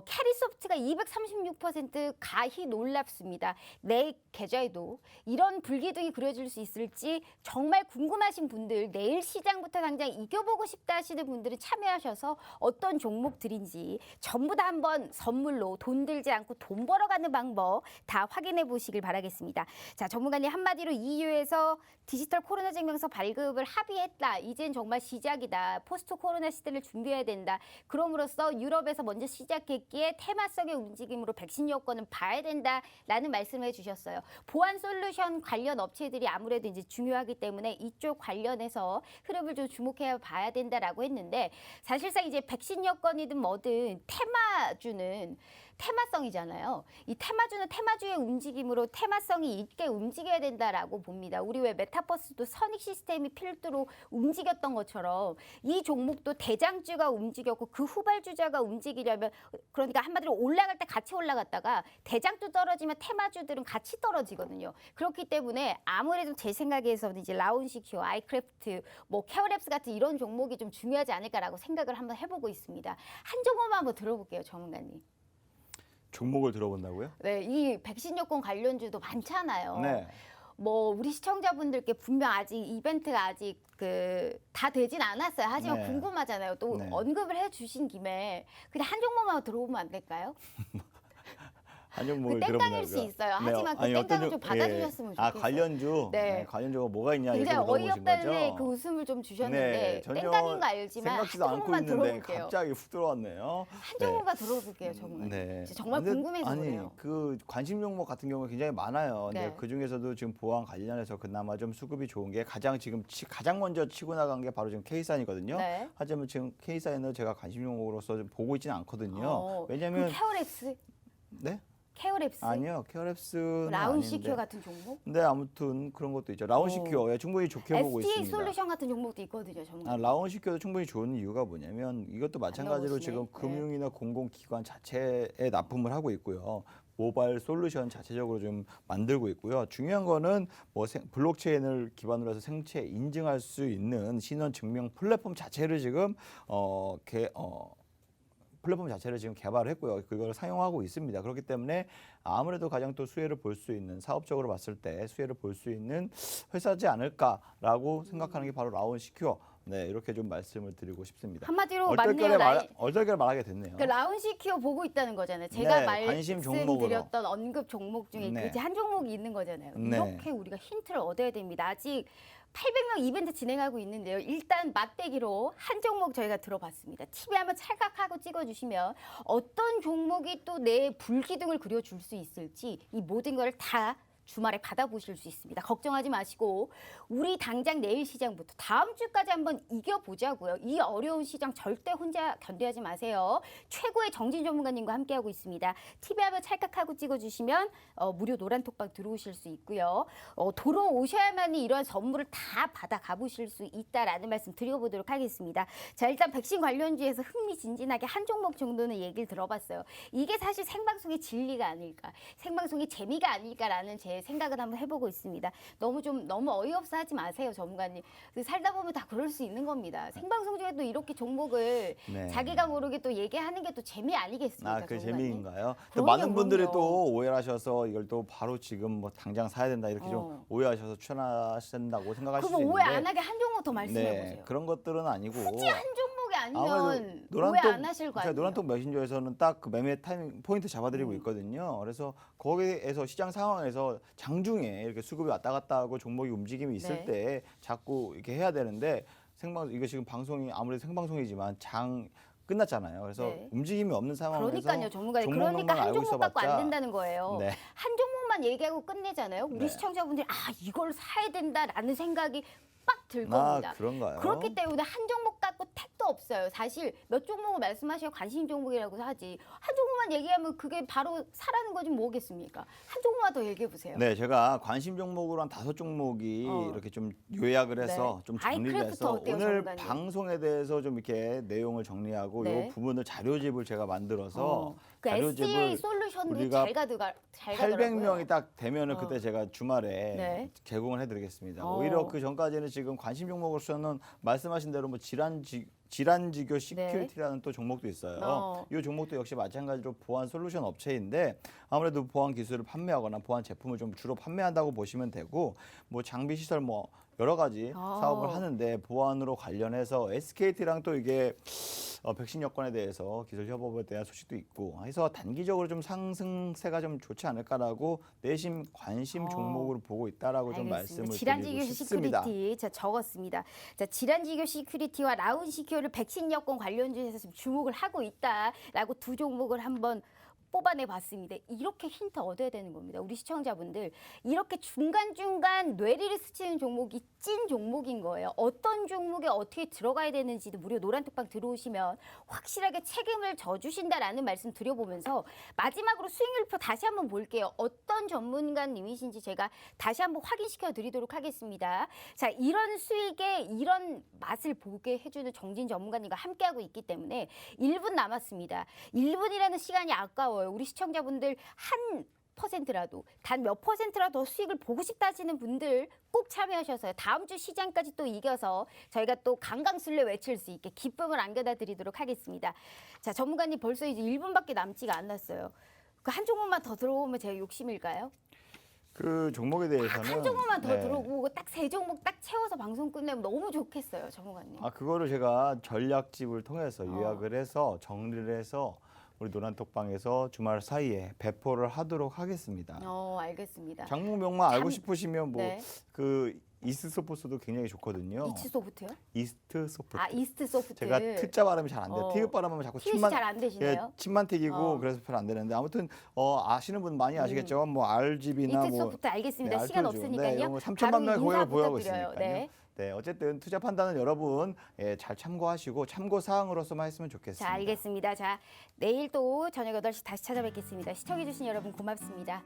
캐리소프트가 236% 가히 놀랍습니다. 내 계좌에도 이런 불기둥이 그려질 수 있을지 정말 궁금하신 분들, 내일 시장부터 당장 이겨보고 싶다 하시는 분들은 참여하셔서 어떤 종목들인지 전부 다 한번 선물로 돈 들지 않고 돈 벌어가는 방법 다 확인해 보시길 바라겠습니다. 자, 전문가님 한마디로 EU에서 디지털 코로나 증명서 발급을 합의했다. 이젠 정말 시작이다. 포스트 코로나 시대를 준비해야 된다. 그럼으로써 유럽에서 먼저 시작했기에 테마성의 움직임으로 백신 여건은 봐야 된다라는 말씀을 해주셨어요. 보안 솔루션 관련 업체들이 아무래도 이제 중요하기 때문에 이쪽 관련해서 흐름을 좀 주목해 봐야 된다라고 했는데 사실상 이제 백신 여건이든 뭐든 테마주는 테마성이잖아요. 이 테마주는 테마주의 움직임으로 테마성이 있게 움직여야 된다라고 봅니다. 우리 왜 메타버스도 선익 시스템이 필두로 움직였던 것처럼 이 종목도 대장주가 움직였고 그 후발주자가 움직이려면 그러니까 한마디로 올라갈 때 같이 올라갔다가 대장주 떨어지면 테마주들은 같이 떨어지거든요. 그렇기 때문에 아무래도 제 생각에서는 이제 라운시큐, 아이크래프트, 뭐 케어랩스 같은 이런 종목이 좀 중요하지 않을까라고 생각을 한번 해보고 있습니다. 한 종목만 한번 들어볼게요, 전문가님. 종목을 들어본다고요? 네, 이 백신 여건 관련주도 많잖아요. 네. 뭐 우리 시청자분들께 분명 아직 이벤트가 아직 다 되진 않았어요. 하지만 네. 궁금하잖아요. 또 네. 언급을 해주신 김에 그냥 한 종목만 들어오면 안 될까요? 한 종목을 그 땡깡일 들어본다고요? 수 있어요. 네, 하지만 그 아니, 어떤 땡깡을 좀 받아주셨으면 아, 좋겠어요. 관련주? 네. 관련주가 뭐가 있냐 이렇게 굉장히 물어보신 어이없다는 거죠? 그 웃음을 좀 주셨는데 네, 전혀 땡깡인 거 알지만 한 생각지도 않고 종목만 있는데 들어볼게요. 갑자기 훅 들어왔네요. 한 종목만 들어볼게요, 정말. 네. 정말 근데 궁금해서 아니, 그래요. 그 관심 종목 같은 경우가 굉장히 많아요. 근데 네. 그 중에서도 지금 보안 관련해서 그나마 좀 수급이 좋은 게 가장 먼저 치고 나간 게 바로 지금 K사인이거든요. 네. 하지만 지금 K사인은 제가 관심 종목으로서 좀 보고 있지는 않거든요. 그럼 왜냐면 케어랩스? 네? 케어랩스? 아니요. 케어랩스는 라운시큐어 아닌데. 같은 종목? 근데 아무튼 그런 것도 있죠. 라운시큐어 충분히 좋게 보고 ST 있습니다. 솔루션 같은 종목도 있거든요, 정말. 라운시큐어도 충분히 좋은 이유가 뭐냐면 이것도 마찬가지로 나오시네. 지금 네. 금융이나 공공기관 자체에 납품을 하고 있고요. 모바일 솔루션 자체적으로 좀 만들고 있고요. 중요한 거는 뭐 블록체인을 기반으로 해서 생체 인증할 수 있는 신원 증명 플랫폼 자체를 지금 플랫폼 자체를 지금 개발을 했고요. 그걸 사용하고 있습니다. 그렇기 때문에 아무래도 가장 또 수혜를 볼 수 있는 사업적으로 봤을 때 수혜를 볼 수 있는 회사지 않을까라고 생각하는 게 바로 라운시큐어. 네, 이렇게 좀 말씀을 드리고 싶습니다. 한마디로 맞네요. 얼떨결에 말하게 됐네요. 그 라운시큐어 보고 있다는 거잖아요. 제가 네, 관심 종목으로. 말씀드렸던 언급 종목 중에 네. 그 한 종목이 있는 거잖아요. 네. 이렇게 우리가 힌트를 얻어야 됩니다. 아직 800명 이벤트 진행하고 있는데요. 일단 맞대기로 한 종목 저희가 들어봤습니다. TV 한번 찰칵하고 찍어주시면 어떤 종목이 또 내 불기둥을 그려줄 수 있을지 이 모든 걸 다 주말에 받아보실 수 있습니다. 걱정하지 마시고 우리 당장 내일 시장부터 다음 주까지 한번 이겨보자고요. 이 어려운 시장 절대 혼자 견뎌하지 마세요. 최고의 정진 전문가님과 함께하고 있습니다. TV 한번 찰칵하고 찍어주시면 무료 노란톡방 들어오실 수 있고요. 들어오셔야만이 이러한 선물을 다 받아 가보실 수 있다라는 말씀 드려보도록 하겠습니다. 자, 일단 백신 관련주에서 흥미진진하게 한 종목 정도는 얘기를 들어봤어요. 이게 사실 생방송의 진리가 아닐까, 생방송의 재미가 아닐까라는 제 생각을 한번 해보고 있습니다. 너무 어이없어 하지 마세요, 전문가님. 살다 보면 다 그럴 수 있는 겁니다. 생방송 중에 또 이렇게 종목을 네. 자기가 모르게 또 얘기하는 게 또 재미 아니겠습니까? 그 전문가님? 재미인가요? 그럼요, 또 많은 분들이 그럼요. 또 오해를 하셔서 이걸 또 바로 지금 뭐 당장 사야 된다 이렇게 좀 오해하셔서 추천하신다고 생각하실 수 그럼 있는데 오해 안 하게 한 종목 더 말씀해 보세요. 그런 것들은 아니고 굳이 한 종목이 아무래도 아니면 오해 안 하실 거 제가 아니에요? 노란톡 메신저에서는 딱 그 매매 타이밍 포인트 잡아드리고 있거든요. 그래서 거기에서 시장 상황에서 장중에 이렇게 수급이 왔다 갔다 하고 종목이 움직임이 있을 네. 때 자꾸 이렇게 해야 되는데 이거 지금 방송이 아무래도 생방송이지만 장 끝났잖아요. 그래서 네. 움직임이 없는 상황에서 그러니까요, 전문가님. 종목만 그러니까 한 알고 종목 갖고 안 있어봤자 된다는 거예요. 네. 한 종목만 얘기하고 끝내잖아요. 우리 네. 시청자분들이 이걸 사야 된다라는 생각이 빡 들 겁니다. 그런가요? 그렇기 때문에 한 종목 갖고 택도 없어요. 사실 몇 종목을 말씀하셔야 관심 종목이라고 하지. 한 종목만 얘기하면 그게 바로 사라는 거지 뭐겠습니까? 한 종목만 더 얘기해 보세요. 네, 제가 관심 종목으로 한 5종목이 이렇게 좀 요약을 해서 네. 좀 정리를 아이크래프트 해서 어때요, 오늘 전문가님? 방송에 대해서 좀 이렇게 내용을 정리하고 네. 이 부분을 자료집을 제가 만들어서 그 SDA 솔루션도 우리가 잘 가더라고요. 800명이 딱 되면은 그때 제가 주말에 네. 제공을 해드리겠습니다. 어. 오히려 그 전까지는 지금 관심 종목으로서는 말씀하신 대로 뭐 질환지교 시큐리티라는 또 종목도 있어요. 이 종목도 역시 마찬가지로 보안 솔루션 업체인데 아무래도 보안 기술을 판매하거나 보안 제품을 좀 주로 판매한다고 보시면 되고 뭐 장비 시설 뭐 여러 가지 사업을 하는데 보안으로 관련해서 SKT랑 또 이게 백신 여건에 대해서 기술 협업에 대한 소식도 있고 해서 단기적으로 좀 상승세가 좀 좋지 않을까라고 내심 관심 종목으로 보고 있다라고 좀 말씀을 드리고 질환지교 싶습니다. 시큐리티 자 적었습니다. 자 질환지교 시큐리티와 라운시큐어를 백신 여건 관련주에서 지금 주목을 하고 있다라고 두 종목을 한번 뽑아내 봤습니다. 이렇게 힌트 얻어야 되는 겁니다. 우리 시청자분들 이렇게 중간중간 뇌리를 스치는 종목이 찐 종목인 거예요. 어떤 종목에 어떻게 들어가야 되는지도 무료 노란톡방 들어오시면 확실하게 책임을 져주신다라는 말씀 드려보면서 마지막으로 수익률표 다시 한번 볼게요. 어떤 전문가님이신지 제가 다시 한번 확인시켜 드리도록 하겠습니다. 자, 이런 수익에 이런 맛을 보게 해주는 정진 전문가님과 함께하고 있기 때문에 1분 남았습니다. 1분이라는 시간이 아까워요. 우리 시청자분들 한 %라도 단 몇 %라도 더 수익을 보고 싶다 하시는 분들 꼭 참여하셔서 다음 주 시장까지 또 이겨서 저희가 또 강강술래 외칠 수 있게 기쁨을 안겨다 드리도록 하겠습니다. 자, 전문가님 벌써 이제 1분밖에 남지가 않았어요. 그 한 종목만 더 들어오면 제가 욕심일까요? 그 종목에 대해서는 한 종목만 더 네. 들어보고 딱 세 종목 딱 채워서 방송 끝내면 너무 좋겠어요, 전문가님. 그거를 제가 전략집을 통해서 어. 요약을 해서 정리를 해서 우리 노란톡방에서 주말 사이에 배포를 하도록 하겠습니다. 알겠습니다. 장목명만 알고 참- 싶으시면 뭐 네. 그 이스트소프트도 굉장히 좋거든요. 이츠소프트요? 이스트소프트. 이스트소프트. 제가 T자 발음이 잘 안 돼요. 어. 티귿 발음하면 자꾸 티읕이 침만 잘안 되시네요. 침만 튀기고 어. 그래서 잘 안 되는데 아무튼 아시는 분 많이 아시겠죠. 뭐 RGB나 뭐 이츠소프트 알겠습니다. 네, 시간 알토죠. 없으니까요. 네, 이런 거 3천만 명의 고객을 보유하고 부탁드려요. 있으니까요. 네. 네, 어쨌든 투자 판단은 여러분 잘 참고하시고 참고 사항으로서만 했으면 좋겠습니다. 자, 알겠습니다. 자, 내일 또 저녁 8시 다시 찾아뵙겠습니다. 시청해주신 여러분 고맙습니다.